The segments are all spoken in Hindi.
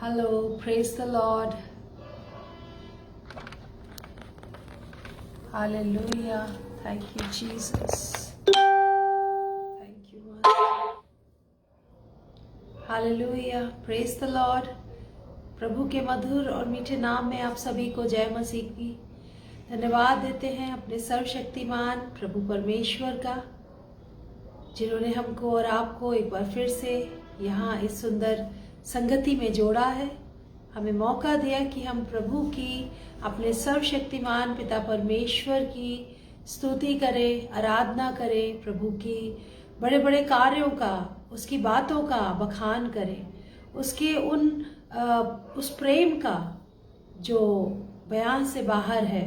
Hello, praise the Lord. Hallelujah. Thank you, Jesus. Thank you, Master. Hallelujah. Praise the Lord. प्रभु के मधुर और मीठे नाम में आप सभी को जय मसीह की धन्यवाद देते हैं अपने सर्वशक्तिमान प्रभु परमेश्वर का, जिन्होंने हमको और आपको एक बार फिर से यहाँ इस सुंदर संगति में जोड़ा है। हमें मौका दिया कि हम प्रभु की, अपने सर्वशक्तिमान पिता परमेश्वर की स्तुति करें, आराधना करें, प्रभु की बड़े बड़े कार्यों का, उसकी बातों का बखान करें, उसके उस प्रेम का जो बयान से बाहर है,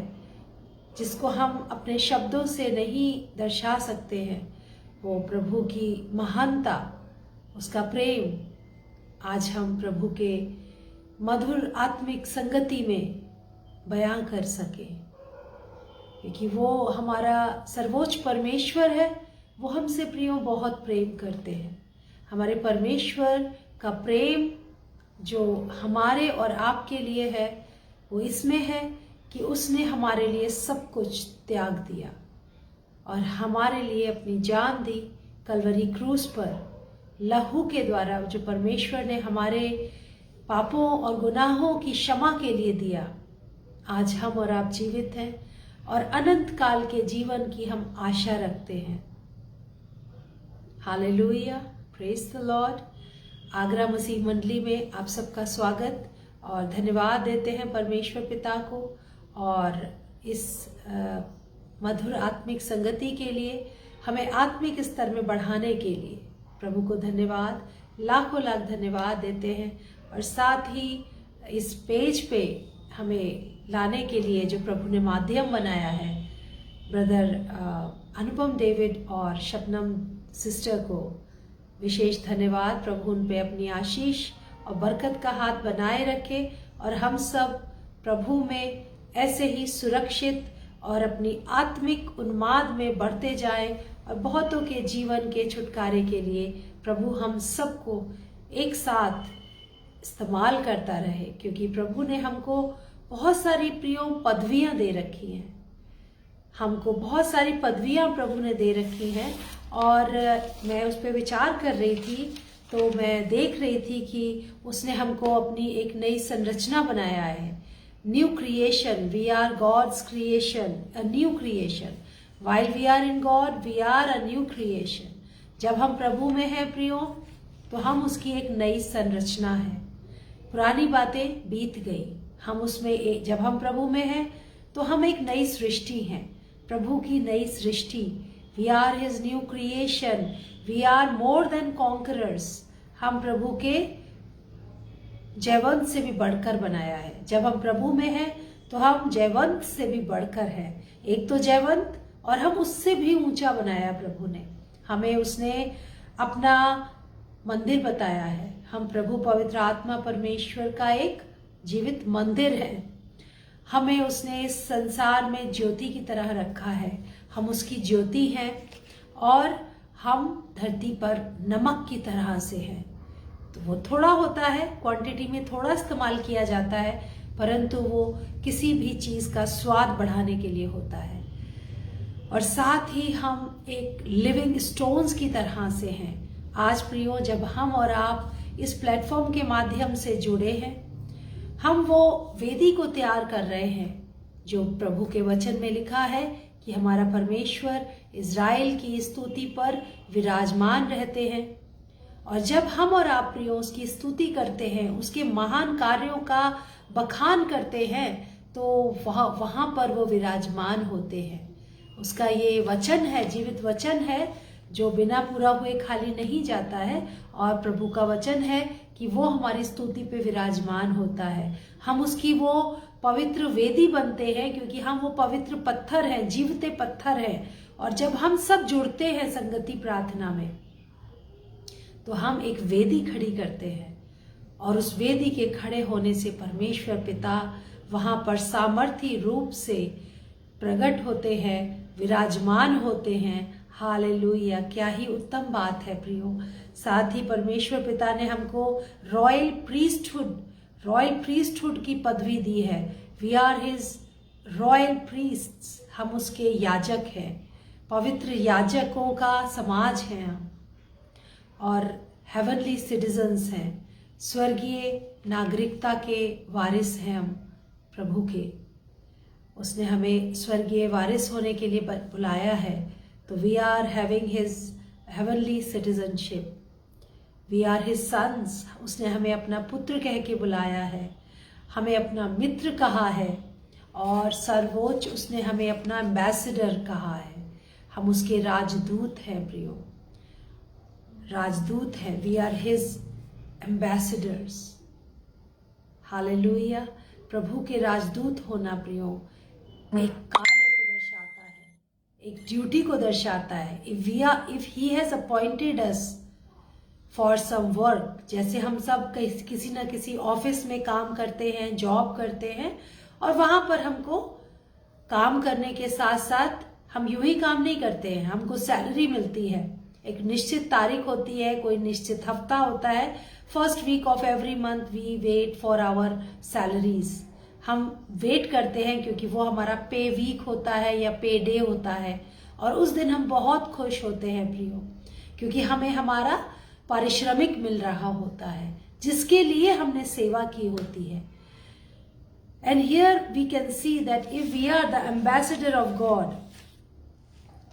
जिसको हम अपने शब्दों से नहीं दर्शा सकते हैं। वो प्रभु की महानता, उसका प्रेम आज हम प्रभु के मधुर आत्मिक संगति में बयां कर सकें, क्योंकि वो हमारा सर्वोच्च परमेश्वर है। वो हमसे प्रियो बहुत प्रेम करते हैं। हमारे परमेश्वर का प्रेम जो हमारे और आपके लिए है, वो इसमें है कि उसने हमारे लिए सब कुछ त्याग दिया और हमारे लिए अपनी जान दी कलवरी क्रूस पर। लहू के द्वारा जो परमेश्वर ने हमारे पापों और गुनाहों की क्षमा के लिए दिया, आज हम और आप जीवित हैं और अनंत काल के जीवन की हम आशा रखते हैं। Hallelujah, praise the Lord. Agra मसीह मंडली में आप सबका स्वागत और धन्यवाद देते हैं परमेश्वर पिता को, और इस मधुर आत्मिक संगति के लिए, हमें आत्मिक स्तर में बढ़ाने के लिए प्रभु को धन्यवाद, लाखों लाख धन्यवाद देते हैं। और साथ ही इस पेज पे हमें लाने के लिए जो प्रभु ने माध्यम बनाया है, ब्रदर अनुपम डेविड और शबनम सिस्टर को विशेष धन्यवाद। प्रभु उन पे अपनी आशीष और बरकत का हाथ बनाए रखे और हम सब प्रभु में ऐसे ही सुरक्षित और अपनी आत्मिक उन्माद में बढ़ते जाएं और बहुतों के जीवन के छुटकारे के लिए प्रभु हम सबको एक साथ इस्तेमाल करता रहे, क्योंकि प्रभु ने हमको बहुत सारी प्रिय पदवियां दे रखी हैं। हमको बहुत सारी पदवियां प्रभु ने दे रखी हैं और मैं उस पर विचार कर रही थी तो मैं देख रही थी कि उसने हमको अपनी एक नई संरचना बनाया है। New creation, we are God's creation, a new creation. While we are in God, we are a new creation. जब हम प्रभु में हैं प्रियो, तो हम उसकी एक नई संरचना है। पुरानी बातें बीत गई, हम उसमें जब हम प्रभु में हैं तो हम एक नई सृष्टि हैं, प्रभु की नई सृष्टि। We are his new creation, we are more than conquerors. हम प्रभु के जयवंत से भी बढ़कर बनाया है। जब हम प्रभु में हैं तो हम जयवंत से भी बढ़कर हैं। एक तो जयवंत, और हम उससे भी ऊंचा बनाया प्रभु ने हमें। उसने अपना मंदिर बताया है। हम प्रभु पवित्र आत्मा परमेश्वर का एक जीवित मंदिर है। हमें उसने इस संसार में ज्योति की तरह रखा है। हम उसकी ज्योति हैं और हम धरती पर नमक की तरह से हैं। तो वो थोड़ा होता है, क्वांटिटी में थोड़ा इस्तेमाल किया जाता है, परंतु वो किसी भी चीज़ का स्वाद बढ़ाने के लिए होता है। और साथ ही हम एक लिविंग स्टोन्स की तरह से हैं। आज प्रियो, जब हम और आप इस प्लेटफॉर्म के माध्यम से जुड़े हैं, हम वो वेदी को तैयार कर रहे हैं जो प्रभु के वचन में लिखा है कि हमारा परमेश्वर इज़राइल की स्तुति पर विराजमान रहते हैं। और जब हम और आप प्रियो उसकी स्तुति करते हैं, उसके महान कार्यों का बखान करते हैं, तो वहाँ पर वो विराजमान होते हैं। उसका ये वचन है, जीवित वचन है, जो बिना पूरा हुए खाली नहीं जाता है। और प्रभु का वचन है कि वो हमारी स्तुति पे विराजमान होता है। हम उसकी वो पवित्र वेदी बनते हैं, क्योंकि हम वो पवित्र पत्थर हैं, जीवते पत्थर हैं। और जब हम सब जुड़ते हैं संगति प्रार्थना में, तो हम एक वेदी खड़ी करते हैं और उस वेदी के खड़े होने से परमेश्वर पिता वहाँ पर सामर्थी रूप से प्रकट होते हैं, विराजमान होते हैं। हालेलुया, क्या ही उत्तम बात है प्रियो। साथ ही परमेश्वर पिता ने हमको रॉयल प्रीस्टहुड रॉयल प्रीस्टहुड की पदवी दी है। We are his royal priests, हम उसके याजक हैं, पवित्र याजकों का समाज हैं हम, और हेवनली सिटीजन्स हैं, स्वर्गीय नागरिकता के वारिस हैं हम प्रभु के। उसने हमें स्वर्गीय वारिस होने के लिए बुलाया है। तो we are having his heavenly citizenship, we are his sons. उसने हमें अपना पुत्र कह के बुलाया है, हमें अपना मित्र कहा है, और सर्वोच्च उसने हमें अपना एम्बेसडर कहा है। हम उसके राजदूत हैं प्रियो, राजदूत हैं। We are his ambassadors. Hallelujah. प्रभु के राजदूत होना प्रियो एक कार्य को दर्शाता है, एक ड्यूटी को दर्शाता है। If he has appointed us for some work, जैसे हम सब किसी न किसी ऑफिस में काम करते हैं, जॉब करते हैं, और वहां पर हमको काम करने के साथ साथ हम यूं ही काम नहीं करते हैं, हमको सैलरी मिलती है। एक निश्चित तारीख होती है, कोई निश्चित हफ्ता होता है, first week of every month we wait for our salaries. हम वेट करते हैं क्योंकि वो हमारा पे वीक होता है या पे डे होता है, और उस दिन हम बहुत खुश होते हैं प्रियो, क्योंकि हमें हमारा पारिश्रमिक मिल रहा होता है जिसके लिए हमने सेवा की होती है। And here we can see that if we are the ambassador of God,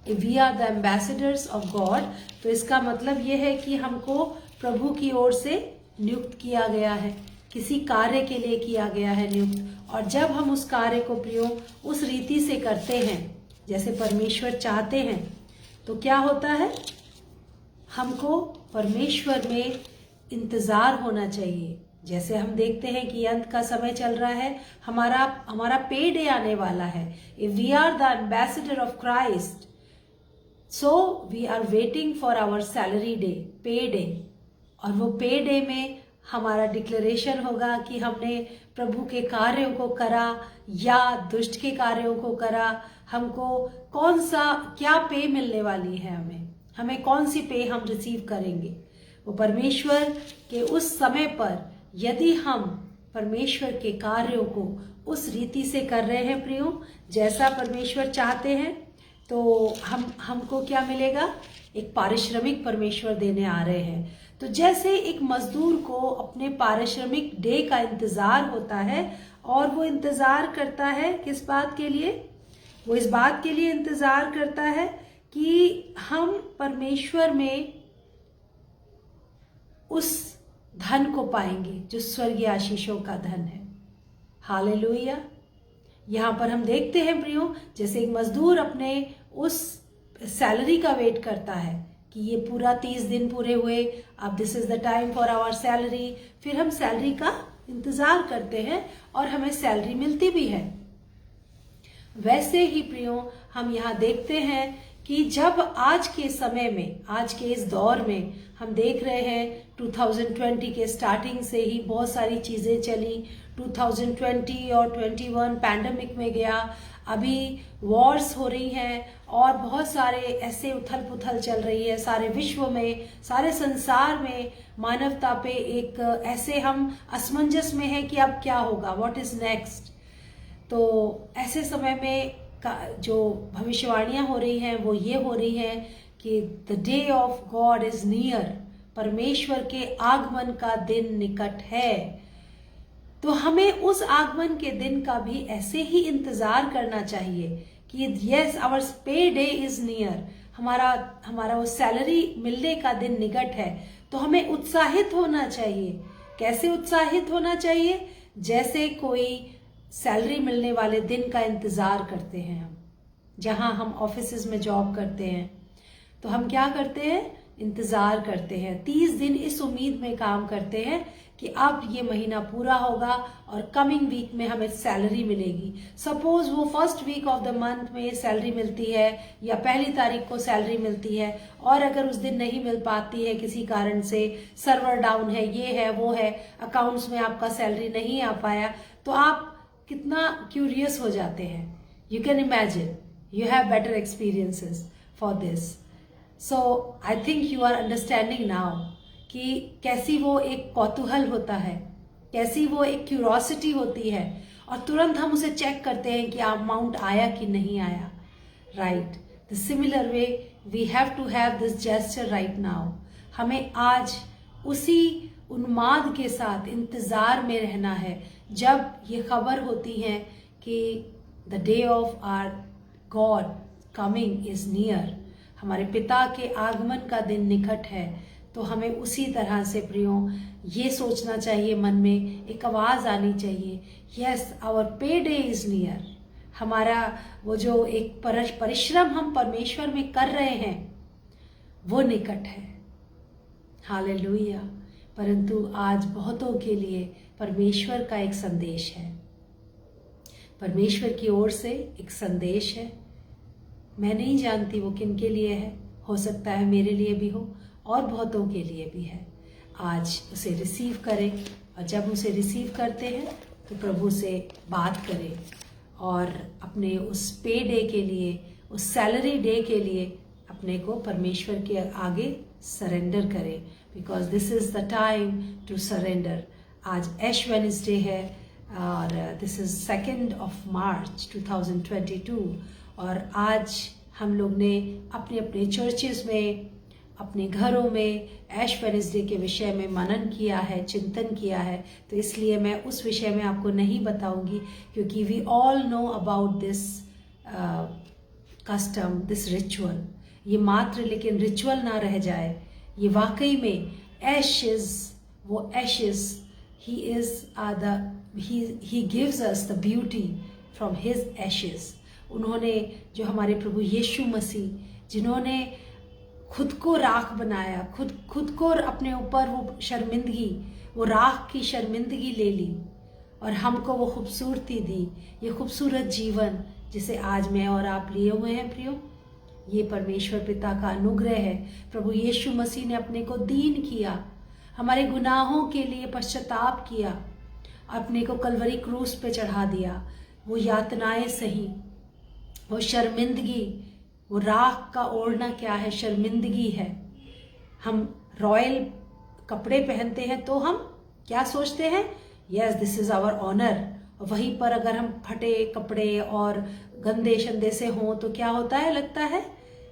if we are the ambassadors of God, तो इसका मतलब यह है कि हमको प्रभु की ओर से नियुक्त किया गया है, किसी कार्य के लिए किया गया है नियुक्त। और जब हम उस कार्य को प्रियो उस रीति से करते हैं जैसे परमेश्वर चाहते हैं, तो क्या होता है, हमको परमेश्वर में इंतजार होना चाहिए। जैसे हम देखते हैं कि अंत का समय चल रहा है, हमारा पे डे आने वाला है। If we are the ambassador of Christ, so we are waiting for our salary day, pay day. और वो पे डे में हमारा डिक्लेरेशन होगा कि हमने प्रभु के कार्यों को करा या दुष्ट के कार्यों को करा, हमको कौन सा क्या पे मिलने वाली है, हमें कौन सी पे हम रिसीव करेंगे। वो परमेश्वर के उस समय पर यदि हम परमेश्वर के कार्यों को उस रीति से कर रहे हैं प्रियो जैसा परमेश्वर चाहते हैं, तो हमको क्या मिलेगा, एक पारिश्रमिक परमेश्वर देने आ रहे हैं। तो जैसे एक मजदूर को अपने पारिश्रमिक डे का इंतजार होता है, और वो इंतजार करता है किस बात के लिए, वो इस बात के लिए इंतजार करता है कि हम परमेश्वर में उस धन को पाएंगे जो स्वर्गीय आशीषों का धन है। हालेलुया। यहाँ पर हम देखते हैं प्रियो, जैसे एक मजदूर अपने उस सैलरी का वेट करता है कि ये पूरा 30 दिन पूरे हुए, अब this is the time for our salary. फिर हम सैलरी का इंतजार करते हैं और हमें सैलरी मिलती भी है। वैसे ही प्रियो हम यहाँ देखते हैं कि जब आज के समय में, आज के इस दौर में हम देख रहे हैं 2020 के स्टार्टिंग से ही बहुत सारी चीजें चली। 2020 और 21 पैंडेमिक में गया, अभी वॉर्स हो रही हैं और बहुत सारे ऐसे उथल पुथल चल रही है सारे विश्व में, सारे संसार में। मानवता पे एक ऐसे हम असमंजस में हैं कि अब क्या होगा, व्हाट इज नेक्स्ट। तो ऐसे समय में जो भविष्यवाणियां हो रही हैं वो ये हो रही हैं कि the day of God is near, परमेश्वर के आगमन का दिन निकट है। तो हमें उस आगमन के दिन का भी ऐसे ही इंतजार करना चाहिए कि यस आवर पे डे इज नियर, हमारा वो सैलरी मिलने का दिन निकट है। तो हमें उत्साहित होना चाहिए। कैसे उत्साहित होना चाहिए, जैसे कोई सैलरी मिलने वाले दिन का इंतजार करते हैं। हम जहां हम ऑफिसेज में जॉब करते हैं तो हम क्या करते हैं, इंतजार करते हैं, 30 दिन इस उम्मीद में काम करते हैं कि अब ये महीना पूरा होगा और कमिंग वीक में हमें सैलरी मिलेगी। सपोज वो first week of the month में सैलरी मिलती है या पहली तारीख को सैलरी मिलती है, और अगर उस दिन नहीं मिल पाती है किसी कारण से, सर्वर डाउन है, ये है वो है, अकाउंट्स में आपका सैलरी नहीं आ पाया, तो आप कितना क्यूरियस हो जाते हैं। You can imagine, you have better experiences for this. So I think you are understanding now कि कैसी वो एक कौतूहल होता है कैसी वो एक क्यूरोसिटी होती है, और तुरंत हम उसे चेक करते हैं कि अमाउंट आया कि नहीं आया, right. The similar way we have to have this gesture right now. हमें आज उसी उन्माद के साथ इंतजार में रहना है जब ये खबर होती है कि the day of our God coming is near, हमारे पिता के आगमन का दिन निकट है। तो हमें उसी तरह से प्रियो ये सोचना चाहिए, मन में एक आवाज आनी चाहिए, यस आवर पे डे इज नियर। हमारा वो जो एक परिश्रम हम परमेश्वर में कर रहे हैं वो निकट है, हालेलुया। परंतु आज बहुतों के लिए परमेश्वर का एक संदेश है, परमेश्वर की ओर से एक संदेश है। मैं नहीं जानती वो किन के लिए है, हो सकता है मेरे लिए भी हो और बहुतों के लिए भी है। आज उसे रिसीव करें, और जब उसे रिसीव करते हैं तो प्रभु से बात करें और अपने उस पे डे के लिए, उस सैलरी डे के लिए अपने को परमेश्वर के आगे सरेंडर करें, because this is the time to surrender. आज ऐश वेडनेसडे है और दिस इज़ 2 मार्च 2022, और आज हम लोग ने अपने अपने चर्चेस में, अपने घरों में ऐश वेडनेसडे के विषय में मनन किया है, चिंतन किया है। तो इसलिए मैं उस विषय में आपको नहीं बताऊंगी, क्योंकि we all know about this custom, this ritual. ये मात्र लेकिन रिचुअल ना रह जाए, ये वाकई में एशेस, वो ashes, he gives us the beauty from his ashes। उन्होंने, जो हमारे प्रभु यीशु मसीह, जिन्होंने खुद को राख बनाया, खुद को अपने ऊपर वो शर्मिंदगी, वो राख की शर्मिंदगी ले ली और हमको वो खूबसूरती दी, ये खूबसूरत जीवन जिसे आज मैं और आप लिए हुए हैं प्रियो, ये परमेश्वर पिता का अनुग्रह है। प्रभु यीशु मसीह ने अपने को दीन किया, हमारे गुनाहों के लिए पश्चाताप किया, अपने को कलवरी क्रूस पे चढ़ा दिया। वो यातनाएं सही, वो शर्मिंदगी, वो राख का ओढ़ना क्या है, शर्मिंदगी है। हम रॉयल कपड़े पहनते हैं तो हम क्या सोचते हैं, yes this is our honour. वहीं पर अगर हम फटे कपड़े और गंदे शंदे से हों तो क्या होता है, लगता है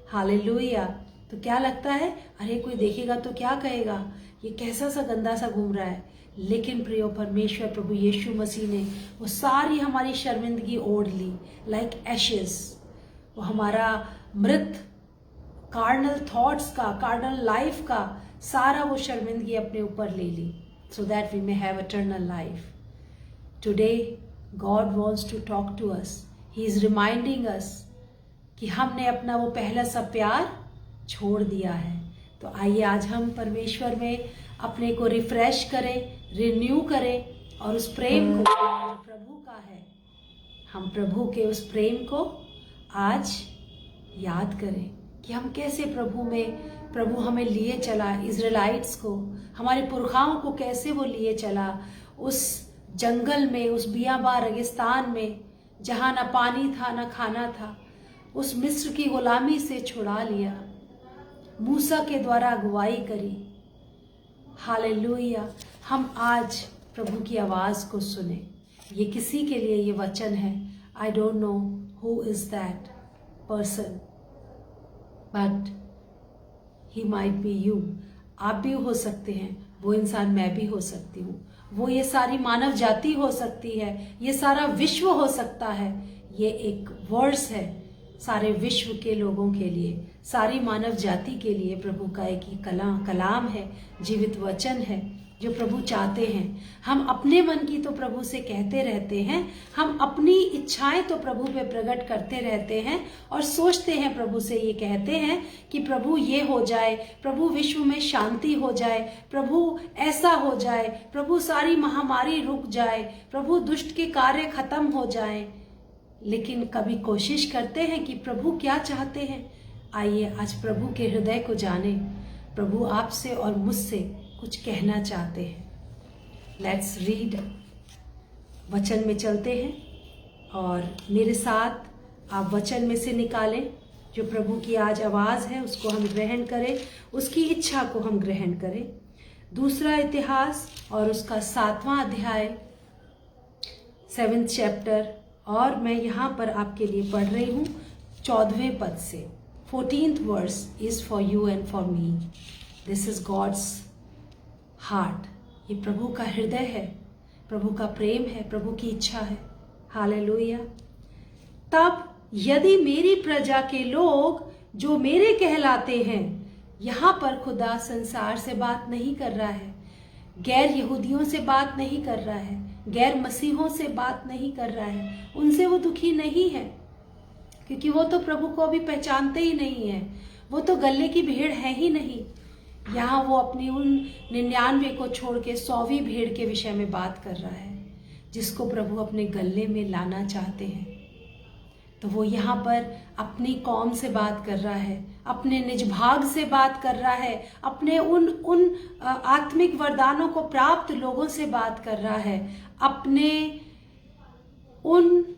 हालेलुया, तो क्या लगता है, अरे कोई देखेगा तो क्या कहेगा, ये कैसा सा गंदा सा घूम रहा है। लेकिन प्रियो परमेश्वर प्रभु यीशु मसीह ने वो सारी हमारी शर्मिंदगी ओढ़ ली, लाइक एशेस। वो हमारा मृत कार्नल थॉट्स का, कार्नल लाइफ का सारा वो शर्मिंदगी अपने ऊपर ले ली, so that we may have eternal life. Today God wants to talk to us, he is reminding us कि हमने अपना वो पहला सा प्यार छोड़ दिया है। तो आइए आज हम परमेश्वर में अपने को रिफ्रेश करें, रिन्यू करें, और उस प्रेम को प्रभु का है, हम प्रभु के उस प्रेम को आज याद करें कि हम कैसे प्रभु हमें लिए चला, इजराइलाइट्स को, हमारे पुरखाओं को कैसे वो लिए चला उस जंगल में, उस बियाबा रेगिस्तान में, जहाँ ना पानी था ना खाना था, उस मिस्र की गुलामी से छुड़ा लिया, मूसा के द्वारा अगुवाई करी। हालेलुया। हम आज प्रभु की आवाज को सुने। ये किसी के लिए ये वचन है, I don't know who is that person, but he might be you. आप भी हो सकते हैं, वो इंसान मैं भी हो सकती हूँ, वो ये सारी मानव जाति हो सकती है, ये सारा विश्व हो सकता है। ये एक वर्ड्स है सारे विश्व के लोगों के लिए, सारी मानव जाति के लिए। प्रभु का एक ही कलाम है, जीवित वचन है जो प्रभु चाहते हैं। हम अपने मन की तो प्रभु से कहते रहते हैं, हम अपनी इच्छाएं तो प्रभु पे प्रकट करते रहते हैं और सोचते हैं, प्रभु से ये कहते हैं कि प्रभु ये हो जाए, प्रभु विश्व में शांति हो जाए, प्रभु ऐसा हो जाए, प्रभु सारी महामारी रुक जाए, प्रभु दुष्ट के कार्य खत्म हो जाए। लेकिन कभी कोशिश करते हैं कि प्रभु क्या चाहते हैं? आइए आज प्रभु के हृदय को जाने। प्रभु आपसे और मुझसे कुछ कहना चाहते हैं। लेट्स रीड, वचन में चलते हैं और मेरे साथ आप वचन में से निकालें। जो प्रभु की आज आवाज़ है उसको हम ग्रहण करें, उसकी इच्छा को हम ग्रहण करें। दूसरा इतिहास और उसका 7वां अध्याय, 7th चैप्टर, और मैं यहाँ पर आपके लिए पढ़ रही हूँ 14वें पद से। 14th verse is for you and for me. This is God's heart. ये प्रभु का हृदय है, प्रभु का प्रेम है, प्रभु की इच्छा है। हालेलुया। तब यदि मेरी प्रजा के लोग जो मेरे कहलाते हैं, यहाँ पर खुदा संसार से बात नहीं कर रहा है, गैर यहूदियों से बात नहीं कर रहा है, गैर मसीहों से बात नहीं कर रहा है, उनसे वो दुखी नहीं है, क्योंकि वो तो प्रभु को अभी पहचानते ही नहीं है, वो तो गले की भेड़ है ही नहीं। यहाँ वो अपनी उन 99 को छोड़ के 100वीं भेड़ के विषय में बात कर रहा है, जिसको प्रभु अपने गले में लाना चाहते हैं। तो वो यहाँ पर अपनी कौम से बात कर रहा है, अपने निज भाग से बात कर रहा है, अपने उन आत्मिक वरदानों को प्राप्त लोगों से बात कर रहा है, अपने उन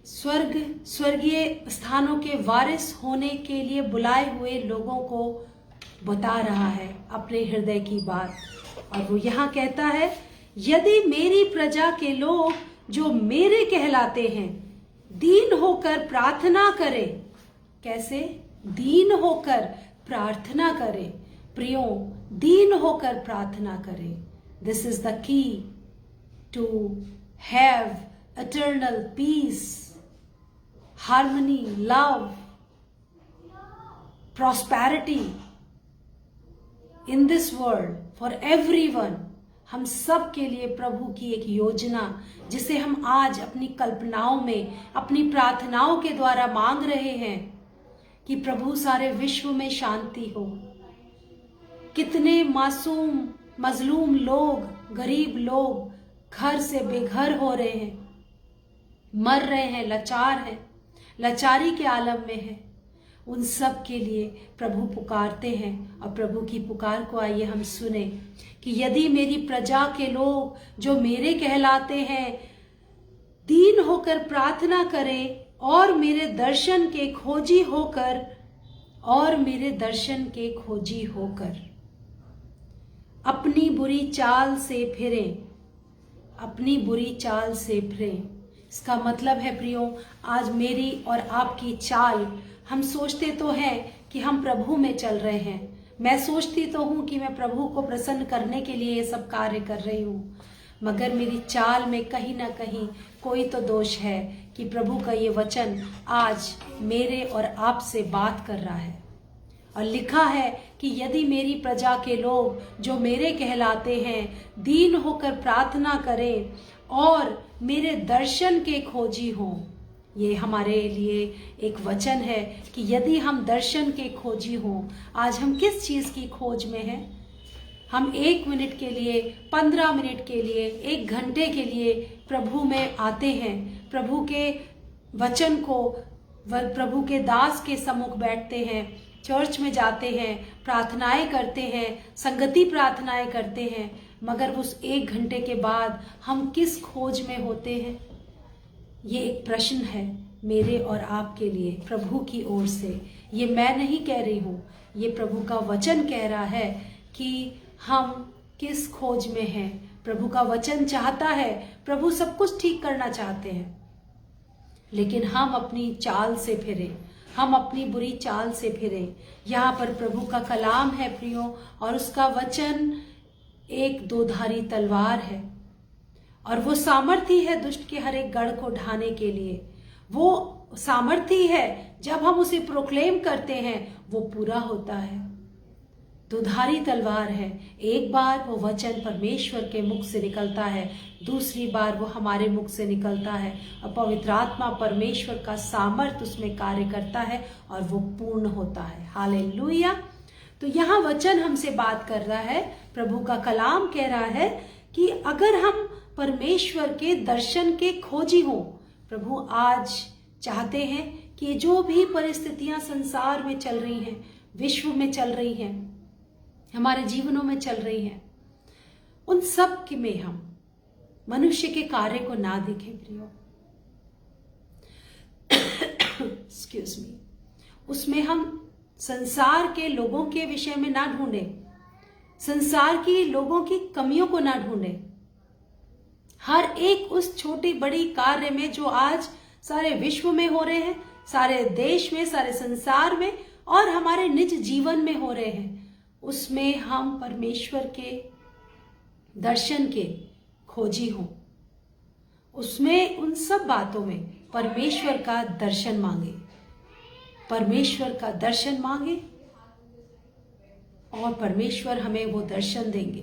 स्वर्गीय स्थानों के वारिस होने के लिए बुलाए हुए लोगों को बता रहा है अपने हृदय की बात। और वो यहाँ कहता है, यदि मेरी प्रजा के लोग जो मेरे कहलाते हैं दीन होकर प्रार्थना करें। कैसे? दीन होकर प्रार्थना करें। प्रियो, दीन होकर प्रार्थना करें। This is the key to have eternal peace, harmony, love, prosperity in this world for everyone। हम सब के लिए प्रभु की एक योजना, जिसे हम आज अपनी कल्पनाओं में, अपनी प्रार्थनाओं के द्वारा मांग रहे हैं कि प्रभु सारे विश्व में शांति हो। कितने मासूम मजलूम लोग, गरीब लोग घर से बेघर हो रहे हैं, मर रहे हैं, लाचार हैं, लाचारी के आलम में हैं। उन सब के लिए प्रभु पुकारते हैं, और प्रभु की पुकार को आइए हम सुने कि यदि मेरी प्रजा के लोग जो मेरे कहलाते हैं दीन होकर प्रार्थना करें और मेरे दर्शन के खोजी होकर, और मेरे दर्शन के खोजी होकर अपनी बुरी चाल से फिरें, अपनी बुरी चाल से फिरें। इसका मतलब है प्रियो, आज मेरी और आपकी चाल, हम सोचते तो हैं कि हम प्रभु में चल रहे हैं, मैं सोचती तो हूं कि मैं प्रभु को प्रसन्न करने के लिए ये सब कार्य कर रही हूं, मगर मेरी चाल में कहीं ना कहीं कोई तो दोष है कि प्रभु का ये वचन आज मेरे और आप से बात कर रहा है। और लिखा है कि यदि मेरी प्रजा के लोग जो मेरे कहलाते हैं दीन होकर प्रार्थना करें और मेरे दर्शन के खोजी हों। ये हमारे लिए एक वचन है कि यदि हम दर्शन के खोजी हों। आज हम किस चीज़ की खोज में हैं? हम 1 मिनट के लिए, 15 मिनट के लिए, 1 घंटे के लिए प्रभु में आते हैं, प्रभु के वचन को, प्रभु के दास के सम्मुख बैठते हैं, चर्च में जाते हैं, प्रार्थनाएं करते हैं, संगति प्रार्थनाएं करते हैं, मगर उस 1 घंटे के बाद हम किस खोज में होते हैं? ये एक प्रश्न है मेरे और आपके लिए प्रभु की ओर से। ये मैं नहीं कह रही हूँ, ये प्रभु का वचन कह रहा है कि हम किस खोज में हैं। प्रभु का वचन चाहता है, प्रभु सब कुछ ठीक करना चाहते हैं, लेकिन हम अपनी चाल से फिरें, हम अपनी बुरी चाल से फिरें। यहाँ पर प्रभु का कलाम है प्रियो, और उसका वचन एक दोधारी तलवार है, और वो सामर्थी है दुष्ट के हर एक गढ़ को ढाने के लिए। वो सामर्थी है, जब हम उसे प्रोक्लेम करते हैं वो पूरा होता है। दुधारी तलवार है, एक बार वो वचन परमेश्वर के मुख से निकलता है, दूसरी बार वो हमारे मुख से निकलता है, और पवित्र आत्मा परमेश्वर का सामर्थ उसमें कार्य करता है और वो पूर्ण होता है। हालेलुया। तो यहाँ वचन हमसे बात कर रहा है, प्रभु का कलाम कह रहा है कि अगर हम परमेश्वर के दर्शन के खोजी हों। प्रभु आज चाहते हैं कि जो भी परिस्थितियां संसार में चल रही हैं, विश्व में चल रही हैं, हमारे जीवनों में चल रही हैं, उन सब के में हम मनुष्य के कार्य को ना देखें प्रियो। Excuse me. उसमें हम संसार के लोगों के विषय में ना ढूंढें, संसार की लोगों की कमियों को ना ढूंढें। हर एक उस छोटी बड़ी कार्य में जो आज सारे विश्व में हो रहे हैं, सारे देश में, सारे संसार में और हमारे निज जीवन में हो रहे हैं, उसमें हम परमेश्वर के दर्शन के खोजी हों। उसमें उन सब बातों में परमेश्वर का दर्शन मांगे, परमेश्वर का दर्शन मांगे और परमेश्वर हमें वो दर्शन देंगे,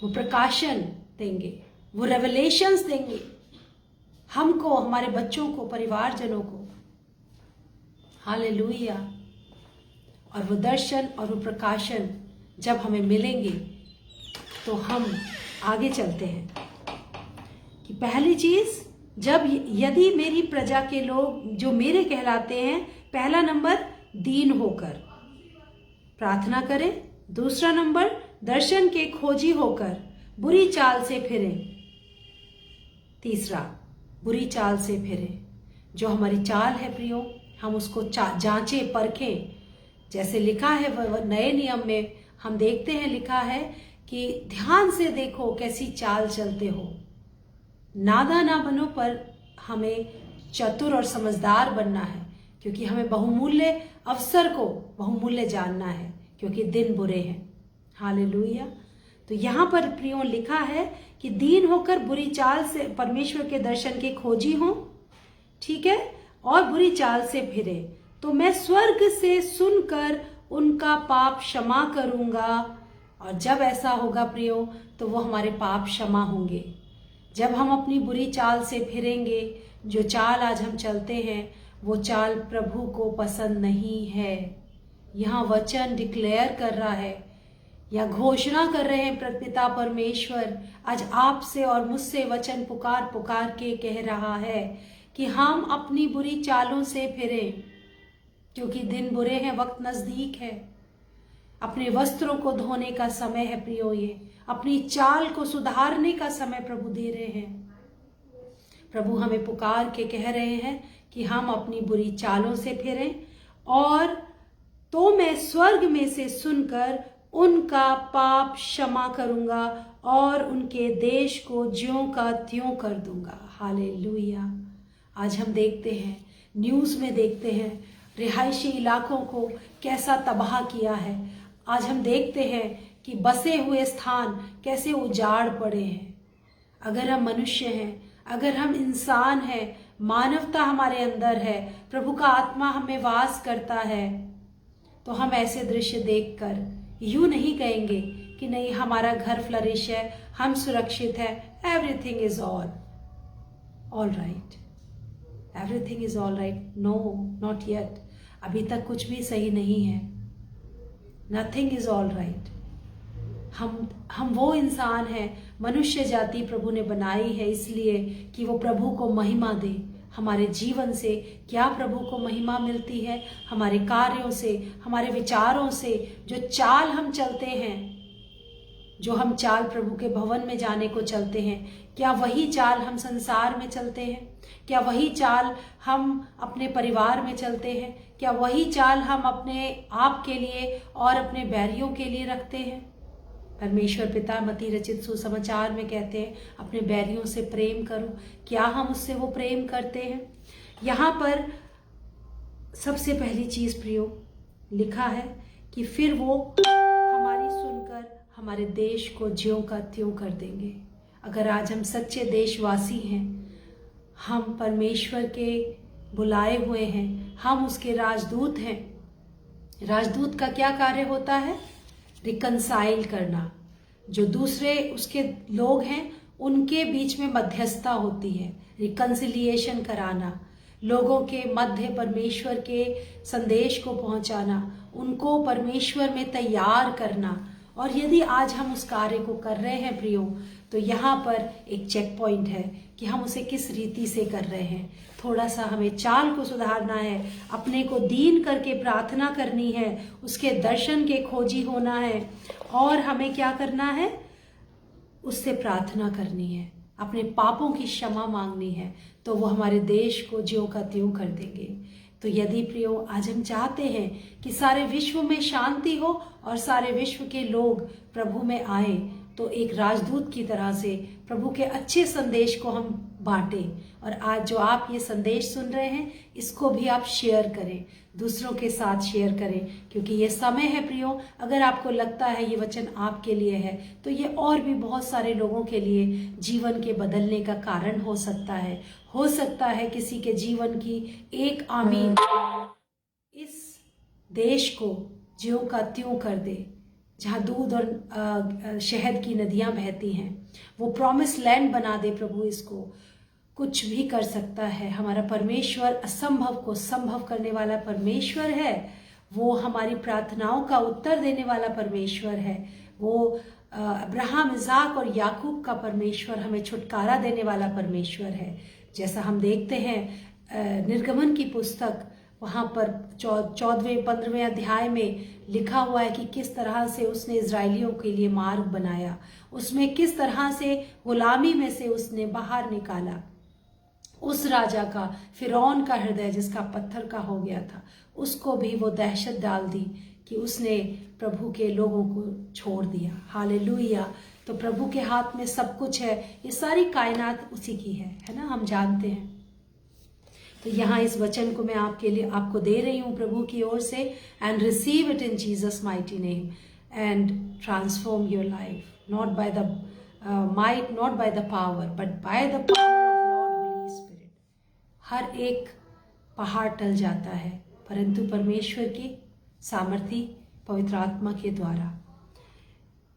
वो प्रकाशन देंगे, वो रेवलेशंस देंगे हमको, हमारे बच्चों को, परिवारजनों को। हालेलुया। और वो दर्शन और वो प्रकाशन जब हमें मिलेंगे तो हम आगे चलते हैं कि पहली चीज, जब यदि मेरी प्रजा के लोग जो मेरे कहलाते हैं, पहला नंबर दीन होकर प्रार्थना करें, दूसरा नंबर दर्शन के खोजी होकर बुरी चाल से फिरें, तीसरा बुरी चाल से फिरें। जो हमारी चाल है प्रियो, हम उसको जांचें परखें। जैसे लिखा है नए नियम में, हम देखते हैं लिखा है कि ध्यान से देखो कैसी चाल चलते हो, नादा ना बनो, पर हमें चतुर और समझदार बनना है, क्योंकि हमें बहुमूल्य अवसर को बहुमूल्य जानना है, क्योंकि दिन बुरे हैं। हालेलुया। तो यहाँ पर प्रियो लिखा है कि दीन होकर बुरी चाल से, परमेश्वर के दर्शन के खोजी हो, ठीक है, और बुरी चाल से फिरे तो मैं स्वर्ग से सुनकर उनका पाप क्षमा करूंगा। और जब ऐसा होगा प्रियो, तो वो हमारे पाप क्षमा होंगे। जब हम अपनी बुरी चाल से फिरेंगे, जो चाल आज हम चलते हैं वो चाल प्रभु को पसंद नहीं है। यहाँ वचन डिक्लेयर कर रहा है या घोषणा कर रहे हैं पिता परमेश्वर आज आपसे और मुझसे वचन पुकार पुकार के कह रहा है कि हम अपनी बुरी चालों से फिरें, क्योंकि दिन बुरे हैं, वक्त नजदीक है। अपने वस्त्रों को धोने का समय है प्रियो, ये अपनी चाल को सुधारने का समय प्रभु दे रहे हैं। प्रभु हमें पुकार के कह रहे हैं कि हम अपनी बुरी चालों से फिरें, और तो मैं स्वर्ग में से सुनकर उनका पाप क्षमा करूंगा और उनके देश को ज्यों का त्यों कर दूंगा। हालेलुया। आज हम देखते हैं, न्यूज़ में देखते हैं रिहायशी इलाकों को कैसा तबाह किया है। आज हम देखते हैं कि बसे हुए स्थान कैसे उजाड़ पड़े हैं। अगर हम मनुष्य हैं, अगर हम इंसान हैं, मानवता हमारे अंदर है, प्रभु का आत्मा हमें वास करता है, तो हम ऐसे दृश्य देखकर यूं नहीं कहेंगे कि नहीं हमारा घर फ्लरिश है, हम सुरक्षित है, everything is all right, everything is all right. No, not yet. अभी तक कुछ भी सही नहीं है। Nothing is all right. हम वो इंसान हैं, मनुष्य जाति प्रभु ने बनाई है इसलिए कि वो प्रभु को महिमा दे। हमारे जीवन से क्या प्रभु को महिमा मिलती है? हमारे कार्यों से, हमारे विचारों से, जो चाल हम चलते हैं, जो हम चाल प्रभु के भवन में जाने को चलते हैं, क्या वही चाल हम संसार में चलते हैं? क्या वही चाल हम अपने परिवार में चलते हैं? क्या वही चाल हम अपने आप के लिए और अपने बैरियों के लिए रखते हैं? परमेश्वर पिता मती रचित सुसमाचार में कहते हैं अपने बैरियों से प्रेम करो। क्या हम उससे वो प्रेम करते हैं? यहाँ पर सबसे पहली चीज प्रियो लिखा है कि फिर वो हमारी सुनकर हमारे देश को ज्यों का त्यों कर देंगे। अगर आज हम सच्चे देशवासी हैं, हम परमेश्वर के बुलाए हुए हैं, हम उसके राजदूत हैं। राजदूत का क्या कार्य होता है? रिकंसाइल करना। जो दूसरे उसके लोग हैं उनके बीच में मध्यस्थता होती है, रिकंसिलिएशन कराना, लोगों के मध्य परमेश्वर के संदेश को पहुंचाना, उनको परमेश्वर में तैयार करना। और यदि आज हम उस कार्य को कर रहे हैं प्रियो, तो यहाँ पर एक चेक पॉइंट है कि हम उसे किस रीति से कर रहे हैं। थोड़ा सा हमें चाल को सुधारना है, अपने को दीन करके प्रार्थना करनी है, उसके दर्शन के खोजी होना है, और हमें क्या करना है? उससे प्रार्थना करनी है, अपने पापों की क्षमा मांगनी है, तो वो हमारे देश को ज्यों का त्यों कर देंगे। तो यदि प्रियो आज हम चाहते हैं कि सारे विश्व में शांति हो और सारे विश्व के लोग प्रभु में आए, तो एक राजदूत की तरह से प्रभु के अच्छे संदेश को हम बांटें। और आज जो आप ये संदेश सुन रहे हैं, इसको भी आप शेयर करें, दूसरों के साथ शेयर करें, क्योंकि ये समय है प्रियो, अगर आपको लगता है ये वचन आपके लिए है, तो ये और भी बहुत सारे लोगों के लिए जीवन के बदलने का कारण हो सकता है। हो सकता है किसी के जीवन की एक आमीन इस देश को ज्यों का त्यों कर दे, जहाँ दूध और शहद की नदियाँ बहती हैं, वो प्रॉमिस लैंड बना दे। प्रभु इसको कुछ भी कर सकता है। हमारा परमेश्वर असंभव को संभव करने वाला परमेश्वर है। वो हमारी प्रार्थनाओं का उत्तर देने वाला परमेश्वर है। वो अब्राहम, इसाक और याकूब का परमेश्वर, हमें छुटकारा देने वाला परमेश्वर है। जैसा हम देखते हैं निर्गमन की पुस्तक, वहाँ पर 14वें-15वें अध्याय में लिखा हुआ है कि किस तरह से उसने इजरायलियों के लिए मार्ग बनाया, उसमें किस तरह से गुलामी में से उसने बाहर निकाला। उस राजा का, फिरौन का हृदय जिसका पत्थर का हो गया था, उसको भी वो दहशत डाल दी कि उसने प्रभु के लोगों को छोड़ दिया। हालेलुया। तो प्रभु के हाथ में सब कुछ है, ये सारी कायनात उसी की है ना, हम जानते हैं। तो यहाँ इस वचन को मैं आपके लिए आपको दे रही हूँ प्रभु की ओर से, and receive it in Jesus mighty name and transform your life, not by the might, not by the power, but by the power of Lord Holy Spirit. हर एक पहाड़ टल जाता है, परंतु परमेश्वर की सामर्थी पवित्र आत्मा के द्वारा।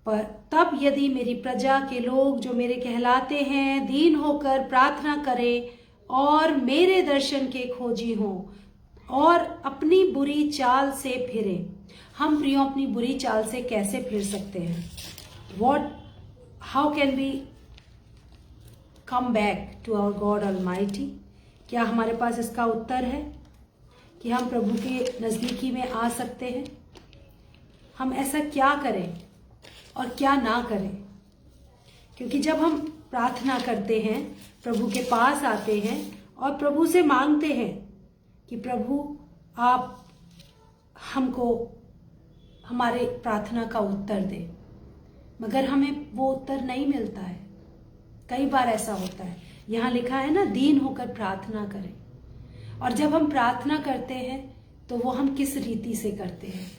पर तब यदि मेरी प्रजा के लोग जो मेरे कहलाते हैं दीन होकर प्रार्थना करें और मेरे दर्शन के खोजी हों और अपनी बुरी चाल से फिरें। हम प्रियो अपनी बुरी चाल से कैसे फिर सकते हैं? How can we come back to our God almighty? क्या हमारे पास इसका उत्तर है कि हम प्रभु के नज़दीकी में आ सकते हैं? हम ऐसा क्या करें और क्या ना करें? क्योंकि जब हम प्रार्थना करते हैं, प्रभु के पास आते हैं और प्रभु से मांगते हैं कि प्रभु आप हमको हमारे प्रार्थना का उत्तर दें, मगर हमें वो उत्तर नहीं मिलता है। कई बार ऐसा होता है, यहाँ लिखा है ना, दीन होकर प्रार्थना करें। और जब हम प्रार्थना करते हैं तो वो हम किस रीति से करते हैं?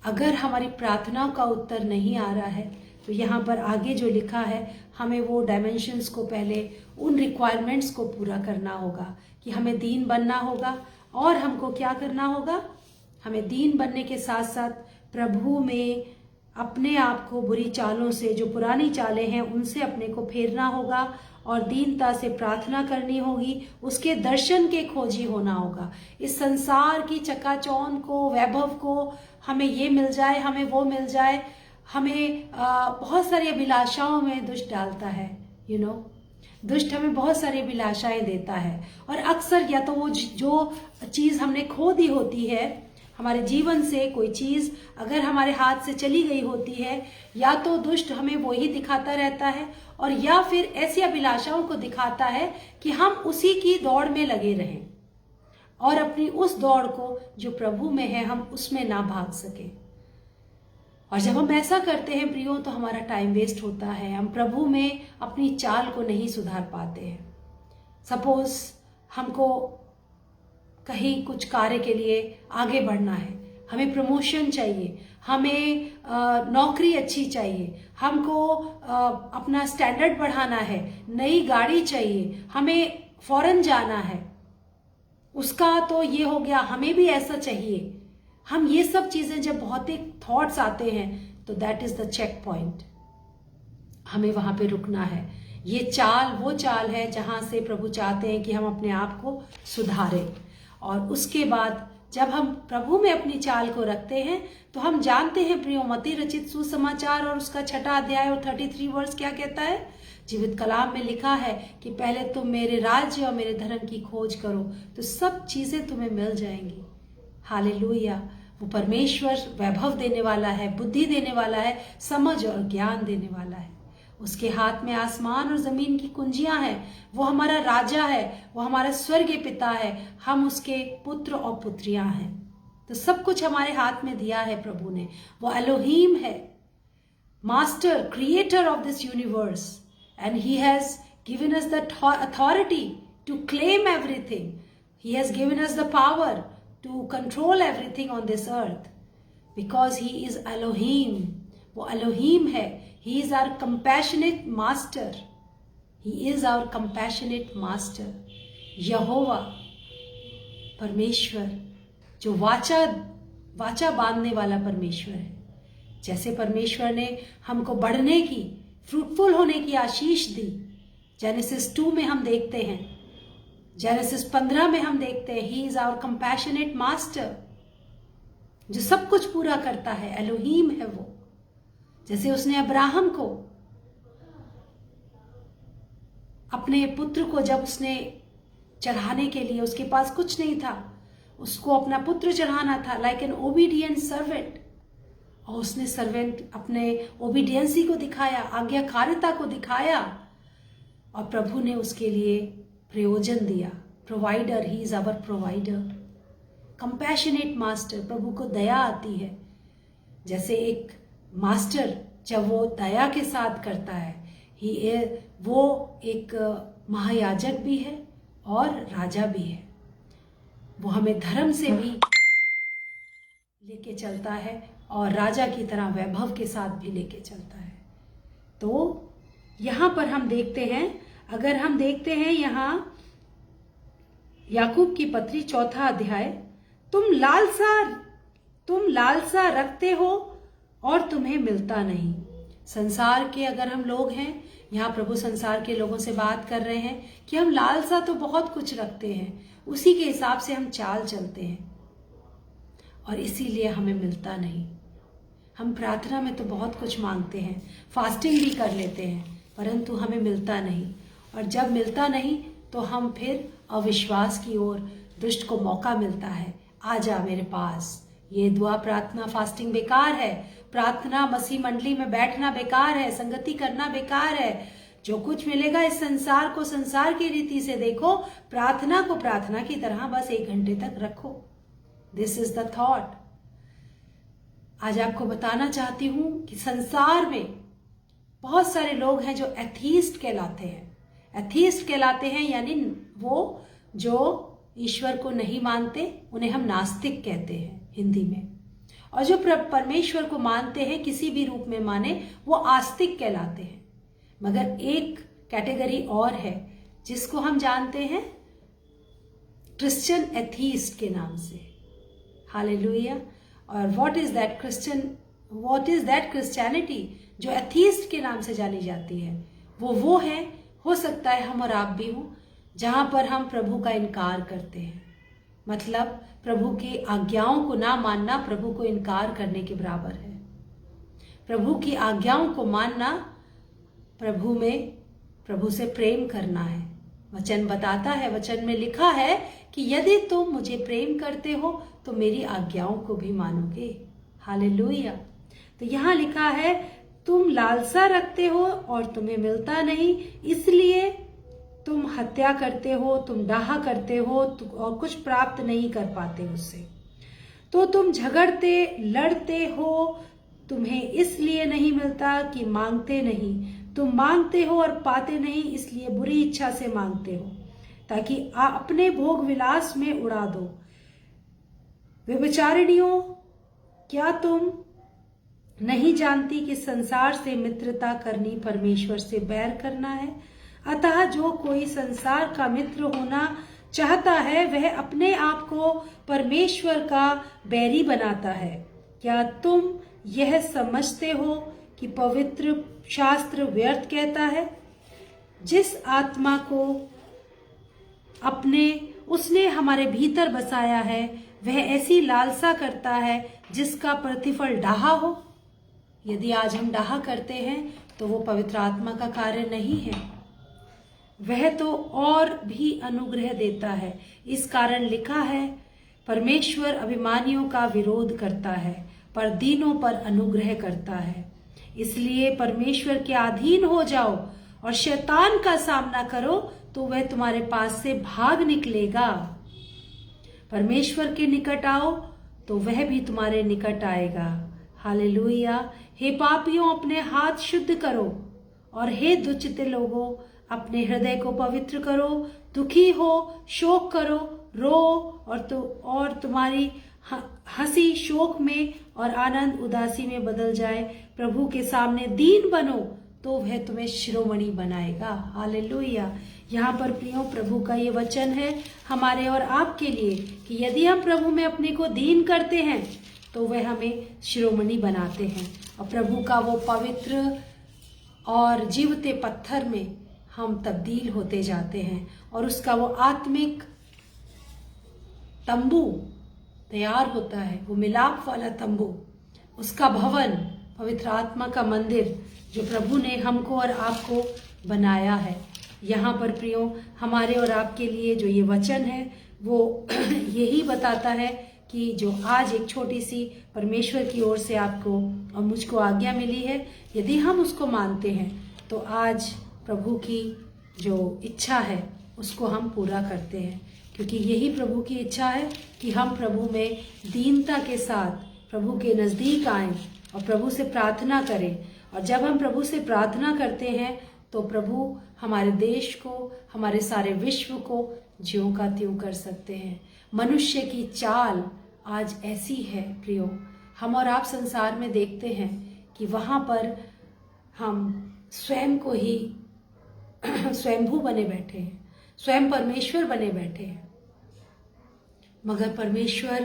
अगर हमारी प्रार्थनाओं का उत्तर नहीं आ रहा है, तो यहाँ पर आगे जो लिखा है, हमें वो डायमेंशंस को, पहले उन रिक्वायरमेंट्स को पूरा करना होगा कि हमें दीन बनना होगा। और हमको क्या करना होगा? हमें दीन बनने के साथ साथ प्रभु में अपने आप को बुरी चालों से, जो पुरानी चालें हैं, उनसे अपने को फेरना होगा और दीनता से प्रार्थना करनी होगी। उसके दर्शन के खोजी होना होगा। इस संसार की चकाचौंध को, वैभव को, हमें ये मिल जाए, हमें वो मिल जाए, हमें बहुत सारी अभिलाषाओं में दुष्ट डालता है। दुष्ट हमें बहुत सारी अभिलाषाएं देता है, और अक्सर या तो वो जो चीज़ हमने खो दी होती है, हमारे जीवन से कोई चीज़ अगर हमारे हाथ से चली गई होती है, या तो दुष्ट हमें वो ही दिखाता रहता है, और या फिर ऐसी अभिलाषाओं को दिखाता है कि हम उसी की दौड़ में लगे रहें और अपनी उस दौड़ को जो प्रभु में है, हम उसमें ना भाग सके। और जब हम ऐसा करते हैं प्रियो, तो हमारा टाइम वेस्ट होता है। हम प्रभु में अपनी चाल को नहीं सुधार पाते हैं। सपोज हमको कहीं कुछ कार्य के लिए आगे बढ़ना है, हमें प्रमोशन चाहिए, हमें नौकरी अच्छी चाहिए, हमको अपना स्टैंडर्ड बढ़ाना है, नई गाड़ी चाहिए, हमें फॉरेन जाना है, उसका तो ये हो गया, हमें भी ऐसा चाहिए। हम ये सब चीजें जब भौतिक थॉट्स आते हैं, तो that is the check point. हमें वहां पे रुकना है। ये चाल वो चाल है जहां से प्रभु चाहते हैं कि हम अपने आप को सुधारें। और उसके बाद जब हम प्रभु में अपनी चाल को रखते हैं, तो हम जानते हैं प्रियो, मत्ती रचित सुसमाचार और उसका 6 अध्याय और 33 वर्ष क्या कहता है? जीवित कलाम में लिखा है कि पहले तुम मेरे राज्य और मेरे धर्म की खोज करो, तो सब चीजें तुम्हें मिल जाएंगी। हालेलुया। वो परमेश्वर वैभव देने वाला है, बुद्धि देने वाला है, समझ और ज्ञान देने वाला है। उसके हाथ में आसमान और जमीन की कुंजियां हैं। वो हमारा राजा है, वो हमारा स्वर्गीय पिता है, हम उसके पुत्र और पुत्रियां हैं। तो सब कुछ हमारे हाथ में दिया है प्रभु ने। वो एलोहीम है, master, creator of this universe, and he has given us the authority to claim everything. He has given us the power to control everything on this earth, because he is Elohim. वो एलोहीम है। He is our compassionate master. He is our compassionate master. यहोवा, परमेश्वर, जो वाचा बांधने वाला परमेश्वर है। जैसे परमेश्वर ने हमको बढ़ने की, फ्रूटफुल होने की आशीष दी, जेनेसिस 2 में हम देखते हैं, जेनेसिस 15 में हम देखते हैं, He is our compassionate master, जो सब कुछ पूरा करता है। एलोहीम है वो। जैसे उसने अब्राहम को, अपने पुत्र को, जब उसने चढ़ाने के लिए, उसके पास कुछ नहीं था, उसको अपना पुत्र चढ़ाना था, लाइक एन ओबीडियंट सर्वेंट, और उसने सर्वेंट अपने ओबीडियंसी को दिखाया, आज्ञाकारिता को दिखाया, और प्रभु ने उसके लिए प्रयोजन दिया। Provider, he is our provider. Compassionate master, प्रभु को दया आती है। जैसे एक मास्टर जब वो दया के साथ करता है, वो एक महायाजक भी है और राजा भी है। वो हमें धर्म से भी लेके चलता है और राजा की तरह वैभव के साथ भी लेके चलता है। तो यहाँ पर हम देखते हैं, अगर हम देखते हैं यहाँ याकूब की पत्री 4 अध्याय, तुम लालसा रखते हो और तुम्हें मिलता नहीं। संसार के अगर हम लोग हैं, यहाँ प्रभु संसार के लोगों से बात कर रहे हैं कि हम लालसा तो बहुत कुछ रखते हैं, उसी के हिसाब से हम चाल चलते हैं और इसीलिए हमें मिलता नहीं। हम प्रार्थना में तो बहुत कुछ मांगते हैं, फास्टिंग भी कर लेते हैं, परंतु हमें मिलता नहीं। और जब मिलता नहीं तो हम फिर अविश्वास की ओर, दुष्ट को मौका मिलता है, आ जा मेरे पास। ये दुआ, प्रार्थना, फास्टिंग बेकार है। प्रार्थना, मसीह मंडली में बैठना बेकार है, संगति करना बेकार है। जो कुछ मिलेगा इस संसार को संसार की रीति से देखो, प्रार्थना को प्रार्थना की तरह बस 1 घंटे तक रखो। This is the thought. आज आपको बताना चाहती हूं कि संसार में बहुत सारे लोग हैं जो एथीस्ट कहलाते हैं। एथीस्ट कहलाते हैं यानी वो जो ईश्वर को नहीं मानते, उन्हें हम नास्तिक कहते हैं हिंदी में। और जो परमेश्वर को मानते हैं, किसी भी रूप में माने, वो आस्तिक कहलाते हैं। मगर एक कैटेगरी और है जिसको हम जानते हैं क्रिश्चियन एथीस्ट के नाम से। हालेलुया। और व्हाट इज दैट क्रिश्चियनिटी जो एथीस्ट के नाम से जानी जाती है? वो है, हो सकता है हम और आप भी हों, जहां पर हम प्रभु का इनकार करते हैं। मतलब प्रभु की आज्ञाओं को ना मानना प्रभु को इनकार करने के बराबर है। प्रभु की आज्ञाओं को मानना प्रभु से प्रेम करना है। वचन बताता है, वचन में लिखा है कि यदि तुम मुझे प्रेम करते हो तो मेरी आज्ञाओं को भी मानोगे। हालेलुया। तो यहाँ लिखा है, तुम लालसा रखते हो और तुम्हें मिलता नहीं, इसलिए तुम हत्या करते हो, तुम डाहा करते हो और कुछ प्राप्त नहीं कर पाते उससे। तो तुम झगड़ते लड़ते हो, तुम्हें इसलिए नहीं मिलता कि मांगते नहीं। तुम मांगते हो और पाते नहीं, इसलिए बुरी इच्छा से मांगते हो, ताकि अपने भोग विलास में उड़ा दो। व्यभिचारिणियों, क्या तुम नहीं जानती कि संसार से मित्रता करनी परमेश्वर से बैर करना है? अतः जो कोई संसार का मित्र होना चाहता है, वह अपने आप को परमेश्वर का बैरी बनाता है। क्या तुम यह समझते हो कि पवित्र शास्त्र व्यर्थ कहता है? जिस आत्मा को उसने हमारे भीतर बसाया है, वह ऐसी लालसा करता है जिसका प्रतिफल डाहा हो। यदि आज हम डाहा करते हैं तो वो पवित्र आत्मा का कार्य नहीं है, वह तो और भी अनुग्रह देता है। इस कारण लिखा है, परमेश्वर अभिमानियों का विरोध करता है पर दीनों पर अनुग्रह करता है। इसलिए परमेश्वर के अधीन हो जाओ और शैतान का सामना करो तो वह तुम्हारे पास से भाग निकलेगा। परमेश्वर के निकट आओ तो वह भी तुम्हारे निकट आएगा। हालेलुया। हे पापियों, अपने हाथ शुद्ध करो, और हे दुष्चित लोगों, अपने हृदय को पवित्र करो। दुखी हो, शोक करो, रो, और तुम्हारी हंसी शोक में और आनंद उदासी में बदल जाए। प्रभु के सामने दीन बनो तो वह तुम्हें शिरोमणि बनाएगा। हालेलुया। यहाँ पर प्रियो, प्रभु का ये वचन है हमारे और आपके लिए कि यदि हम प्रभु में अपने को दीन करते हैं तो वह हमें शिरोमणि बनाते हैं, और प्रभु का वो पवित्र और जीवते पत्थर में हम तब्दील होते जाते हैं, और उसका वो आत्मिक तंबू तैयार होता है, वो मिलाप वाला तंबू, उसका भवन, पवित्र आत्मा का मंदिर जो प्रभु ने हमको और आपको बनाया है। यहाँ पर प्रियो, हमारे और आपके लिए जो ये वचन है वो यही बताता है कि जो आज एक छोटी सी परमेश्वर की ओर से आपको और मुझको आज्ञा मिली है, यदि हम उसको मानते हैं तो आज प्रभु की जो इच्छा है उसको हम पूरा करते हैं, क्योंकि यही प्रभु की इच्छा है कि हम प्रभु में दीनता के साथ प्रभु के नज़दीक आएं और प्रभु से प्रार्थना करें। और जब हम प्रभु से प्रार्थना करते हैं तो प्रभु हमारे देश को, हमारे सारे विश्व को ज्यों का त्यों कर सकते हैं। मनुष्य की चाल आज ऐसी है प्रियो, हम और आप संसार में देखते हैं कि वहाँ पर हम स्वयं को ही स्वयंभू बने बैठे हैं, स्वयं परमेश्वर बने बैठे हैं, मगर परमेश्वर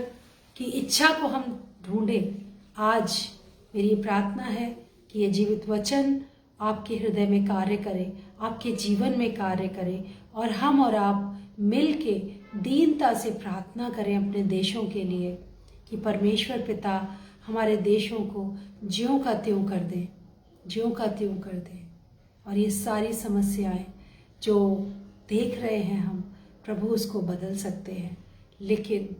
की इच्छा को हम ढूंढें। आज मेरी प्रार्थना है कि ये जीवित वचन आपके हृदय में कार्य करे, आपके जीवन में कार्य करे, और हम और आप मिल के दीनता से प्रार्थना करें अपने देशों के लिए कि परमेश्वर पिता हमारे देशों को ज्यों का त्यों कर दे, ज्यों का त्यों कर दे। और ये सारी समस्याएं जो देख रहे हैं हम, प्रभु उसको बदल सकते हैं। लेकिन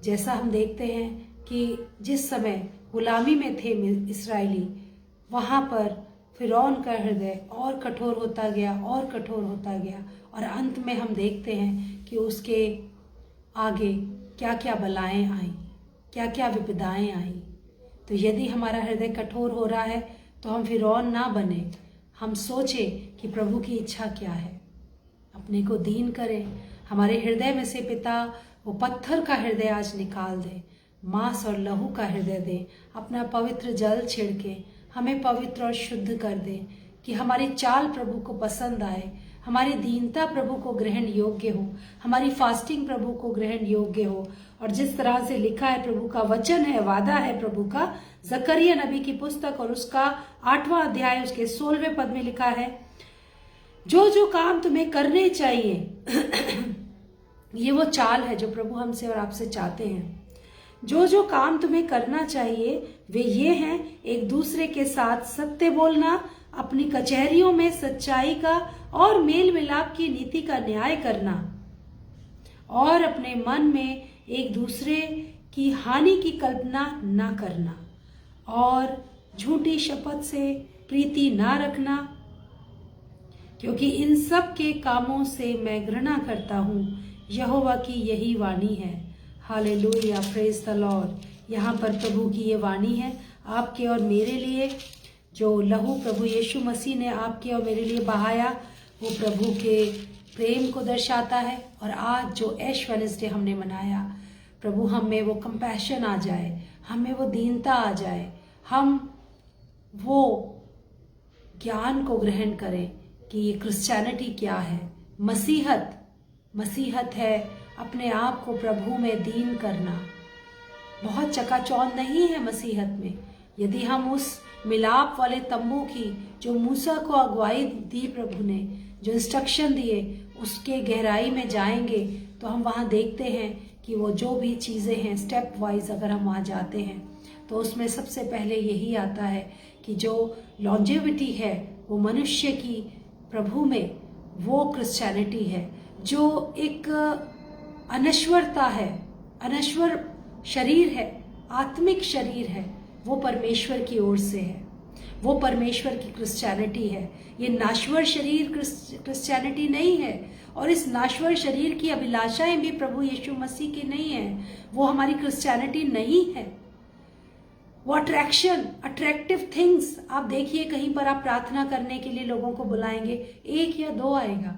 जैसा हम देखते हैं कि जिस समय गुलामी में थे इस्राएली, वहाँ पर फिरौन का हृदय और कठोर होता गया और कठोर होता गया, और अंत में हम देखते हैं कि उसके आगे क्या क्या बलाएं आई, क्या क्या विपदाएं आई। तो यदि हमारा हृदय कठोर हो रहा है तो हम फिरौन ना बने, हम सोचें कि प्रभु की इच्छा क्या है, अपने को दीन करें। हमारे हृदय में से पिता वो पत्थर का हृदय आज निकाल दे, मांस और लहू का हृदय दे, अपना पवित्र जल छिड़के हमें पवित्र और शुद्ध कर दे, कि हमारी चाल प्रभु को पसंद आए, हमारी दीनता प्रभु को ग्रहण योग्य हो, हमारी फास्टिंग प्रभु को ग्रहण योग्य हो। और जिस तरह से लिखा है, प्रभु का वचन है, वादा है प्रभु का, जकरिया नबी की पुस्तक और उसका 8वां अध्याय उसके 16वें पद में लिखा है, जो जो काम तुम्हें करने चाहिए ये वो चाल है जो प्रभु हमसे और आपसे चाहते हैं। जो जो काम तुम्हें करना चाहिए वे ये हैं, एक दूसरे के साथ सत्य बोलना, अपनी कचहरियों में सच्चाई का और मेल मिलाप की नीति का न्याय करना, और अपने मन में एक दूसरे की हानि की कल्पना ना करना, और झूठी शपथ से प्रीति ना रखना, क्योंकि इन सब के कामों से मैं घृणा करता हूँ। यहोवा की यही वाणी है। Hallelujah, praise the Lord. यहाँ पर प्रभु की ये वाणी है आपके और मेरे लिए। जो लहू प्रभु यीशु मसीह ने आपके और मेरे लिए बहाया, वो प्रभु के प्रेम को दर्शाता है। और आज जो ऐश वेडनेसडे हमने मनाया, प्रभु हम में वो कंपैशन आ जाए, हमें वो दीनता आ जाए, हम वो ज्ञान को ग्रहण करें कि ये क्रिश्चियनिटी क्या है। मसीहत है अपने आप को प्रभु में दीन करना। बहुत चकाचौंध नहीं है मसीहत में। यदि हम उस मिलाप वाले तंबू की जो मूसा को अगुवाई दी प्रभु ने, जो इंस्ट्रक्शन दिए, उसके गहराई में जाएंगे तो हम वहाँ देखते हैं कि वो जो भी चीज़ें हैं स्टेप वाइज अगर हम वहाँ जाते हैं तो उसमें सबसे पहले यही आता है कि जो लॉन्जेविटी है वो मनुष्य की प्रभु में, वो क्रिश्चियनिटी है। जो एक अनश्वरता है, अनश्वर शरीर है, आत्मिक शरीर है, वो परमेश्वर की ओर से है। वो परमेश्वर की क्रिश्चियनिटी है। ये नाश्वर शरीर क्रिश्चियनिटी नहीं है, और इस नाश्वर शरीर की अभिलाषाएं भी प्रभु यीशु मसीह की नहीं है। वो हमारी क्रिश्चियनिटी नहीं है। वो अट्रैक्टिव थिंग्स, आप देखिए कहीं पर आप प्रार्थना करने के लिए लोगों को बुलाएंगे, 1 या 2 आएगा,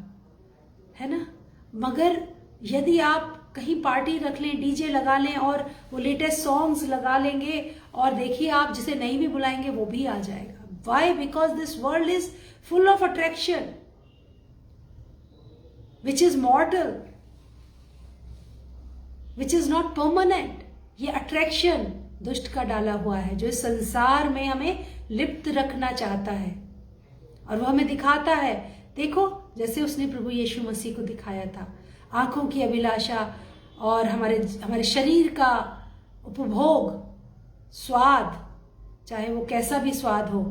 है ना। मगर यदि आप कहीं पार्टी रख लें, डीजे लगा लें और वो लेटेस्ट सॉन्ग्स लगा लेंगे, और देखिए आप जिसे नहीं भी बुलाएंगे वो भी आ जाएगा। Why? Because this world is full of attraction which is mortal, which is not permanent. ये अट्रैक्शन दुष्ट का डाला हुआ है, जो इस संसार में हमें लिप्त रखना चाहता है, और वो हमें दिखाता है। देखो जैसे उसने प्रभु यीशु मसीह को दिखाया था, आंखों की अभिलाषा और हमारे शरीर का उपभोग, स्वाद, चाहे वो कैसा भी स्वाद हो,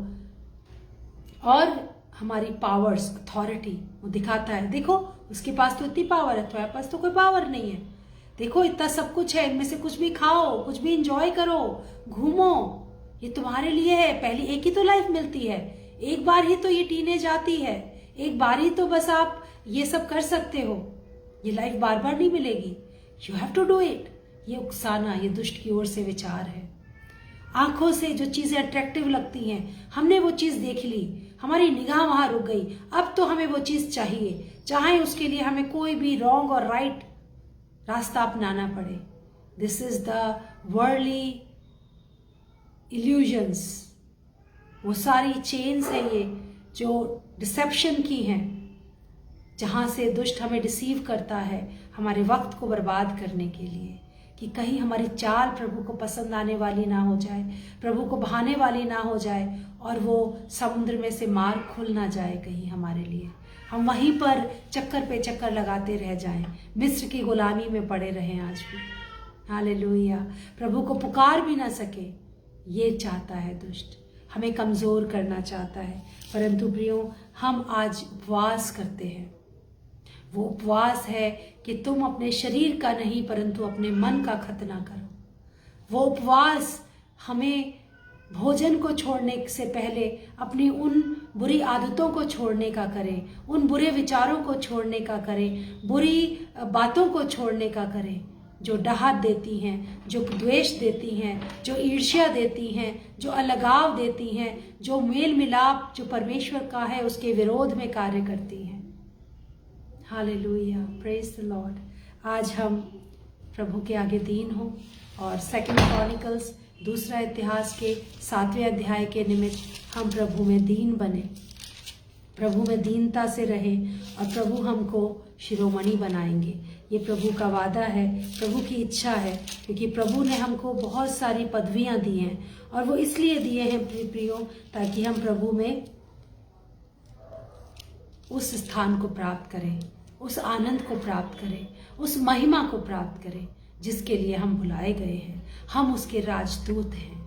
और हमारी पावर्स, अथॉरिटी वो दिखाता है। देखो उसके पास तो इतनी पावर है, तुम्हारे पास तो कोई पावर नहीं है। देखो इतना सब कुछ है, इनमें से कुछ भी खाओ, कुछ भी इंजॉय करो, घूमो, ये तुम्हारे लिए है। पहली एक ही तो लाइफ मिलती है, एक बार ही तो ये टीनेज आती है, एक बार ही तो बस आप ये सब कर सकते हो, ये लाइफ बार बार नहीं मिलेगी। You have to do it. ये उकसाना, ये दुष्ट की ओर से विचार है। आंखों से जो चीजें अट्रैक्टिव लगती हैं, हमने वो चीज देख ली, हमारी निगाह वहां रुक गई, अब तो हमें वो चीज चाहिए, चाहे उसके लिए हमें कोई भी रॉन्ग और राइट रास्ता अपनाना पड़े। This is the worldly illusions. वो सारी चेन्स है ये जो डिसेप्शन की हैं, जहां से दुष्ट हमें डिसीव करता है हमारे वक्त को बर्बाद करने के लिए, कि कहीं हमारी चाल प्रभु को पसंद आने वाली ना हो जाए, प्रभु को भाने वाली ना हो जाए, और वो समुद्र में से मार खुल ना जाए कहीं हमारे लिए, हम वहीं पर चक्कर पे चक्कर लगाते रह जाएं, मिस्र की गुलामी में पड़े रहें आज भी। हालेलुया। प्रभु को पुकार भी ना सके, ये चाहता है दुष्ट, हमें कमजोर करना चाहता है। परंतु प्रियो, हम आज उपवास करते हैं। वो उपवास है कि तुम अपने शरीर का नहीं परंतु अपने मन का खतना करो। वो उपवास हमें भोजन को छोड़ने से पहले अपनी उन बुरी आदतों को छोड़ने का करें, उन बुरे विचारों को छोड़ने का करें, बुरी बातों को छोड़ने का करें, जो डहात देती हैं, जो द्वेष देती हैं, जो ईर्ष्या देती हैं, जो अलगाव देती हैं, जो मेल मिलाप जो परमेश्वर का है उसके विरोध में कार्य करती हैं। Hallelujah, praise the Lord. आज हम प्रभु के आगे दीन हो, और 2 क्रॉनिकल्स दूसरा इतिहास के 7वें अध्याय के निमित्त हम प्रभु में दीन बने, प्रभु में दीनता से रहे, और प्रभु हमको शिरोमणि बनाएंगे। ये प्रभु का वादा है, प्रभु की इच्छा है, क्योंकि प्रभु ने हमको बहुत सारी पदवियां दी हैं, और वो इसलिए दिए हैं प्रियो, ताकि हम प्रभु में उस स्थान को प्राप्त करें, उस आनंद को प्राप्त करें, उस महिमा को प्राप्त करें जिसके लिए हम बुलाए गए हैं। हम उसके राजदूत हैं,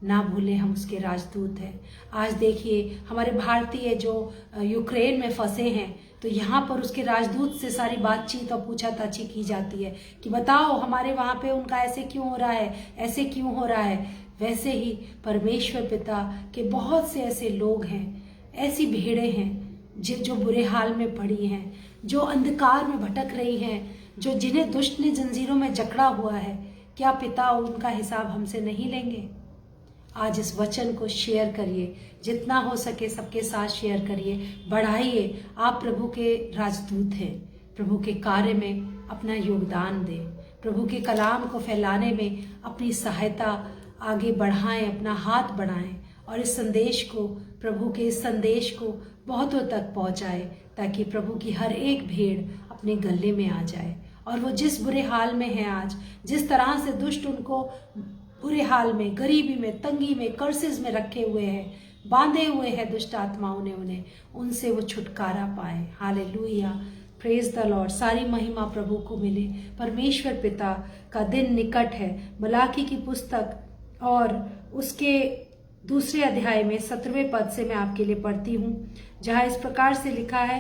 ना भूलें हम उसके राजदूत हैं। आज देखिए हमारे भारतीय जो यूक्रेन में फंसे हैं, तो यहाँ पर उसके राजदूत से सारी बातचीत और पूछाताछी की जाती है कि बताओ हमारे वहाँ पे उनका ऐसे क्यों हो रहा है, ऐसे क्यों हो रहा है। वैसे ही परमेश्वर पिता के बहुत से ऐसे लोग हैं, ऐसी भेड़ें हैं जो बुरे हाल में पड़ी हैं, जो अंधकार में भटक रही हैं, जो जिन्हें दुष्ट ने जंजीरों में जकड़ा हुआ है। क्या पिता उनका हिसाब हमसे नहीं लेंगे? आज इस वचन को शेयर करिए, जितना हो सके सबके साथ शेयर करिए, बढ़ाइए। आप प्रभु के राजदूत हैं, प्रभु के कार्य में अपना योगदान दें, प्रभु के कलाम को फैलाने में अपनी सहायता आगे बढ़ाएं, अपना हाथ बढ़ाएं, और इस संदेश को, प्रभु के इस संदेश को बहुतों तक पहुंचाए, ताकि प्रभु की हर एक भेड़ अपने गले में आ जाए। और वो जिस बुरे हाल में है आज, जिस तरह से दुष्ट उनको बुरे हाल में, गरीबी में, तंगी में, कर्सेस में रखे हुए हैं, बांधे हुए हैं दुष्ट आत्माओं ने उन्हें, उनसे वो छुटकारा पाए। Hallelujah, praise the Lord. सारी महिमा प्रभु को मिले। परमेश्वर पिता का दिन निकट है। मलाकी की पुस्तक और उसके दूसरे अध्याय में 17वें पद से मैं आपके लिए पढ़ती हूँ, जहाँ इस प्रकार से लिखा है,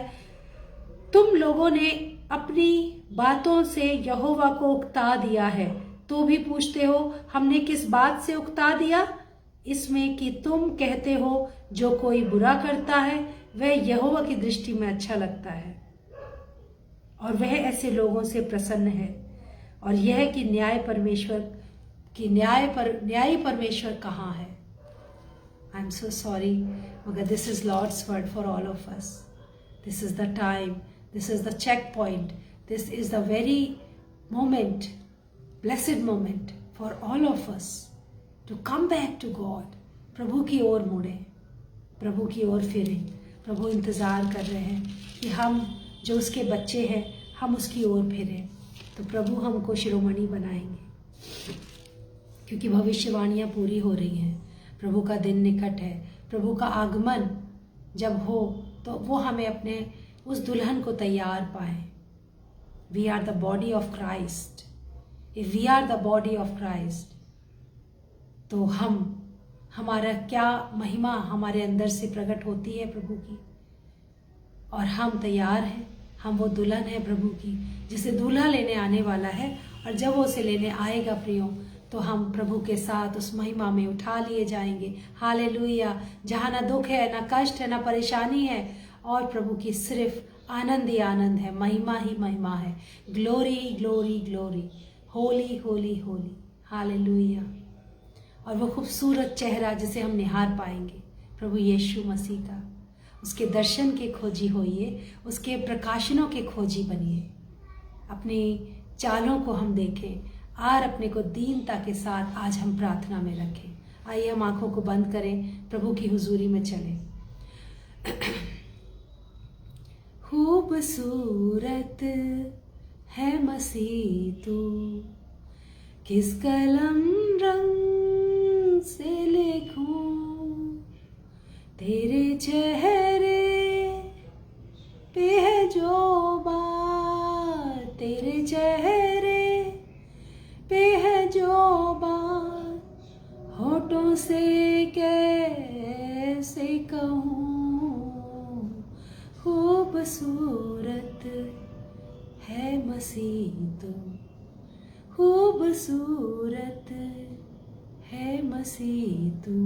तुम लोगों ने अपनी बातों से यहोवा को उकता दिया है, तो भी पूछते हो हमने किस बात से उकता दिया? इसमें कि तुम कहते हो जो कोई बुरा करता है वह यहोवा की दृष्टि में अच्छा लगता है और वह ऐसे लोगों से प्रसन्न है, और यह कि न्यायी परमेश्वर कहाँ है। आई एम सो सॉरी, मगर this is Lord's word for all of us. This is the time, this is the check point, this is the very moment, blessed moment for all of us to come back to God. प्रभु की ओर मुड़ें, प्रभु की ओर फिरें। प्रभु इंतज़ार कर रहे हैं कि हम जो उसके बच्चे हैं हम उसकी ओर फिरें, तो प्रभु हमको शिरोमणि बनाएंगे, क्योंकि भविष्यवाणियाँ पूरी हो रही हैं। प्रभु का दिन निकट है। प्रभु का आगमन जब हो तो वो हमें अपने उस दुल्हन को तैयार पाए। We are the body of Christ. If we are the body of Christ, तो हमारा क्या महिमा हमारे अंदर से प्रकट होती है प्रभु की, और हम तैयार हैं। हम वो दुल्हन है प्रभु की, जिसे दूल्हा लेने आने वाला है, और जब वो उसे लेने आएगा प्रियो, तो हम प्रभु के साथ उस महिमा में उठा लिए जाएंगे। हालेलुया। जहाँ ना दुख है, ना कष्ट है, ना परेशानी है, और प्रभु की सिर्फ आनंद ही आनंद है, महिमा ही महिमा है। Glory glory glory, Holi Holi Holi. Hallelujah. और वो खूबसूरत चेहरा जिसे हम निहार पाएंगे, प्रभु यीशु मसीह का, उसके दर्शन के खोजी होइए, उसके प्रकाशनों के खोजी बनिए। अपनी चालों को हम देखें और अपने को दीनता के साथ आज हम प्रार्थना में रखें। आइए हम आंखों को बंद करें, प्रभु की हुजूरी में चलें। खूबसूरत है मसीह तू, किस कलम रंग से लिखूं तेरे चेहरे पे है जो बात, तेरे चेहरे पे है जो बात, होठों से कैसे कहूँ। खूबसूरत है मसीह तू, खूबसूरत है मसीह तू,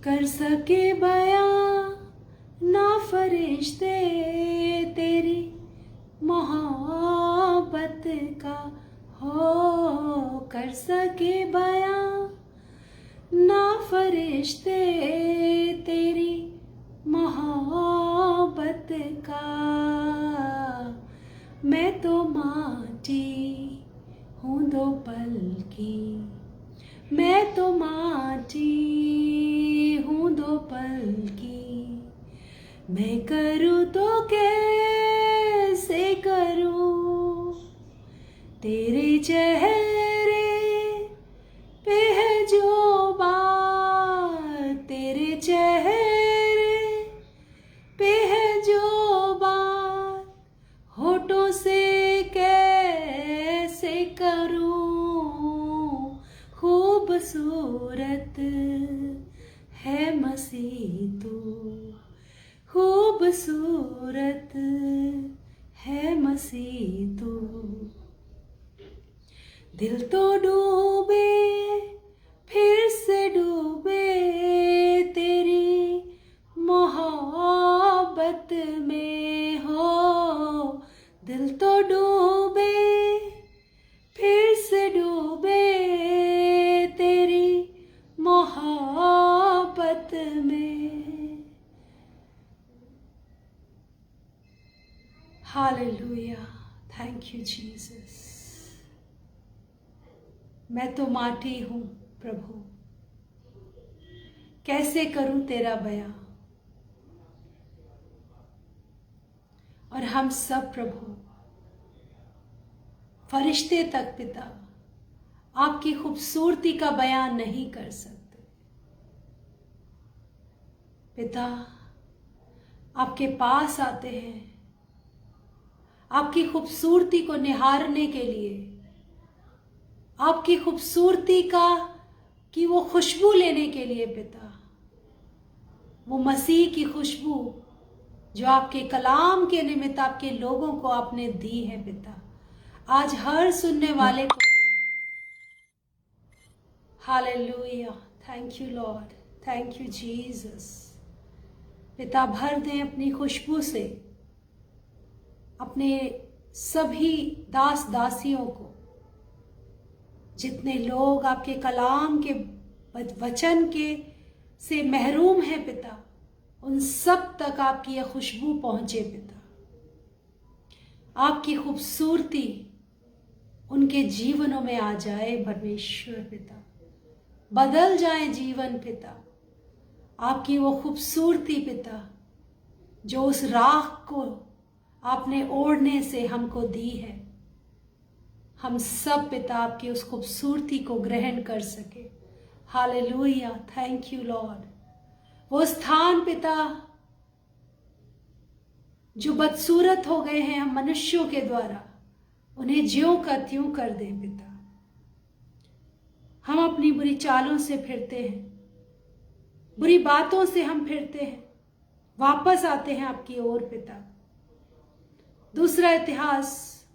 कर सके बयां ना फरिश्ते तेरी मोहब्बत का, हो कर सके बयां ना फरिश्ते तेरी मोहब्बत का। मैं तो माटी हूँ दो पल की, मैं तो माटी हूँ दो पल की, मैं करूँ तो कैसे करूँ, तेरे चेहरे पे है जो बात, तेरे चेहरे पे है जो बात, होठों से कैसे करूँ। खूबसूरत है मसीह तू, खूबसूरत है मसीह तू, दिल तो डूबे फिर से डूबे तेरी मोहब्बत में, हो दिल तो डूबे फिर से डूबे तेरी मोहब्बत में। Hallelujah, thank you Jesus. मैं तो माटी हूँ प्रभु, कैसे करूं तेरा बयां। और हम सब प्रभु, फरिश्ते तक पिता आपकी खूबसूरती का बयान नहीं कर सकते। पिता आपके पास आते हैं आपकी खूबसूरती को निहारने के लिए, आपकी खूबसूरती की वो खुशबू लेने के लिए। पिता, वो मसीह की खुशबू जो आपके कलाम के निमित्त आपके लोगों को आपने दी है पिता, आज हर सुनने वाले को दे, hallelujah, thank you Lord, thank you Jesus. पिता, भर दें अपनी खुशबू से अपने सभी दास दासियों को। जितने लोग आपके कलाम के वचन के से महरूम हैं पिता, उन सब तक आपकी यह खुशबू पहुंचे पिता। आपकी खूबसूरती उनके जीवनों में आ जाए परमेश्वर पिता, बदल जाए जीवन पिता। आपकी वो खूबसूरती पिता जो उस राख को आपने ओढ़ने से हमको दी है, हम सब पिता आपकी उस खूबसूरती को ग्रहण कर सके। Hallelujah, thank you Lord. वो स्थान पिता जो बदसूरत हो गए हैं हम मनुष्यों के द्वारा, उन्हें ज्यों का त्यों कर दे पिता। हम अपनी बुरी चालों से फिरते हैं, बुरी बातों से हम फिरते हैं, वापस आते हैं आपकी ओर पिता। दूसरा इतिहास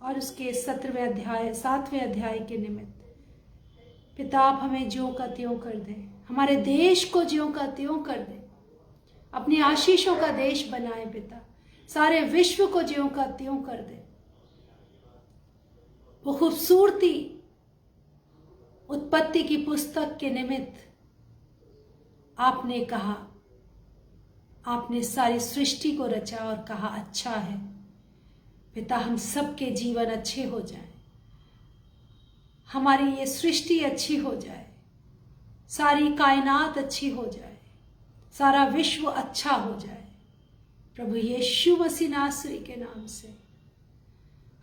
और उसके 17वें अध्याय 7वें अध्याय के निमित्त पिता आप हमें ज्यों का त्यों कर दें, हमारे देश को ज्यों का त्यों कर दें, अपनी आशीषों का देश बनाए पिता, सारे विश्व को ज्यों का त्यों कर दें। वो खूबसूरती उत्पत्ति की पुस्तक के निमित्त आपने कहा, आपने सारी सृष्टि को रचा और कहा अच्छा है पिता। हम सबके जीवन अच्छे हो जाएं, हमारी ये सृष्टि अच्छी हो जाए, सारी कायनात अच्छी हो जाए, सारा विश्व अच्छा हो जाए प्रभु यीशु मसीह नासरी के नाम से।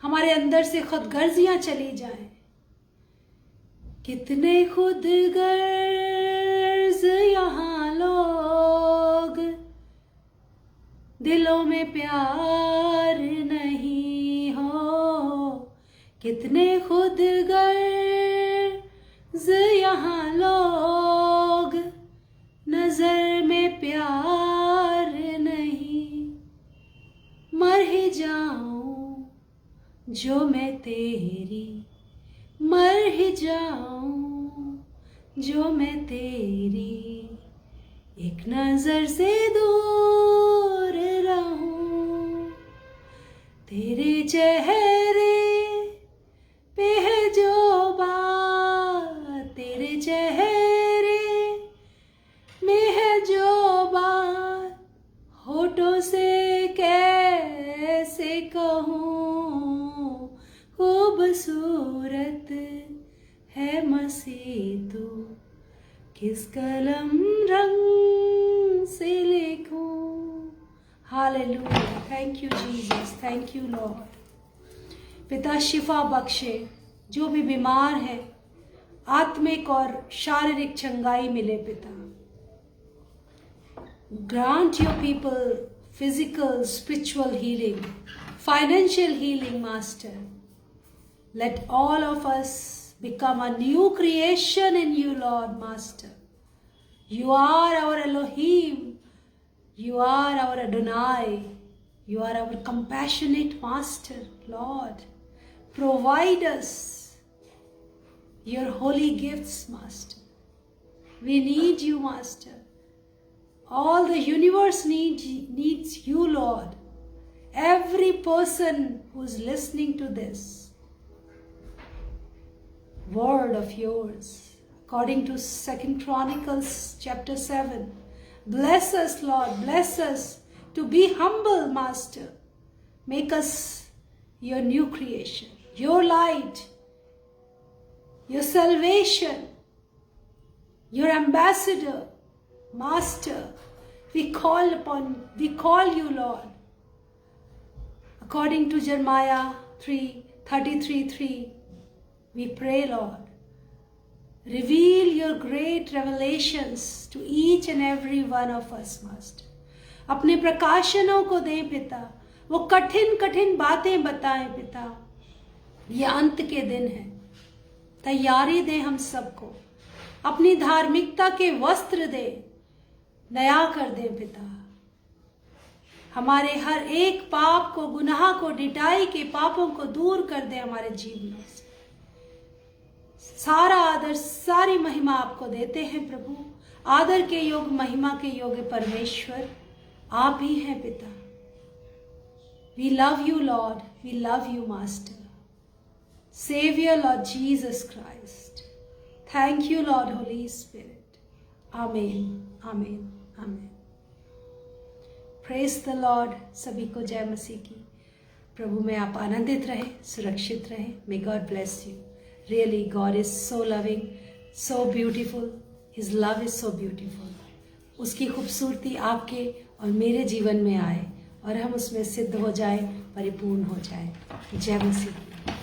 हमारे अंदर से खुदगर्जियां चली जाएं। कितने खुदगर्ज यहाँ लोग, दिलों में प्यार नहीं हो। कितने खुदगर्ज यहाँ लोग, नजर में प्यार नहीं। मर ही जाऊं जो मैं तेरी, मर ही जाऊं जो मैं तेरी, एक नजर से दूर रहूं। तेरे चेहरे पे है जो बात, तेरे चेहरे में है जो बात, होठों से कैसे कहूँ। खूबसूरत है मसीह तू, किस कलम रंग से लिखूं। Hallelujah, thank you Jesus, thank you Lord. पिता शिफा बख्शे, जो भी बीमार है आत्मिक और शारीरिक चंगाई मिले पिता। Grant your people physical spiritual healing, financial healing master. Let all of us become a new creation in you, Lord Master. You are our Elohim. You are our Adonai. You are our compassionate Master, Lord. Provide us your holy gifts, Master. We need you, Master. All the universe needs you, Lord. Every person who is listening to this word of yours, according to 2 Chronicles chapter 7. Bless us, Lord, bless us to be humble, Master. Make us your new creation, your light, your salvation, your ambassador, Master. We call you, Lord. According to Jeremiah 33:3, we pray, Lord, reveal your great revelations to each and every one of us, Master. अपने प्रकाशनों को दें पिता, वो कठिन कठिन बातें बताएं पिता। ये अंत के दिन है, तैयारी दें हम सबको, अपनी धार्मिकता के वस्त्र दे, नया कर दें पिता। हमारे हर एक पाप को, गुनाह को, डिटाई के पापों को दूर कर दे हमारे जीवन से। सारा आदर, सारी महिमा आपको देते हैं प्रभु। आदर के योग्य, महिमा के योग्य परमेश्वर आप ही हैं पिता। We love you Lord, we love you master, Savior Lord Jesus Christ. Thank you Lord Holy Spirit. Amen, Amen, Amen. Praise the Lord. सभी को जय मसीह की। प्रभु में आप आनंदित रहे, सुरक्षित रहे। May God bless you. Really God is so loving, so beautiful. His love is so beautiful. उसकी खूबसूरती आपके और मेरे जीवन में आए और हम उसमें सिद्ध हो जाए, परिपूर्ण हो जाए। जय मसीह की।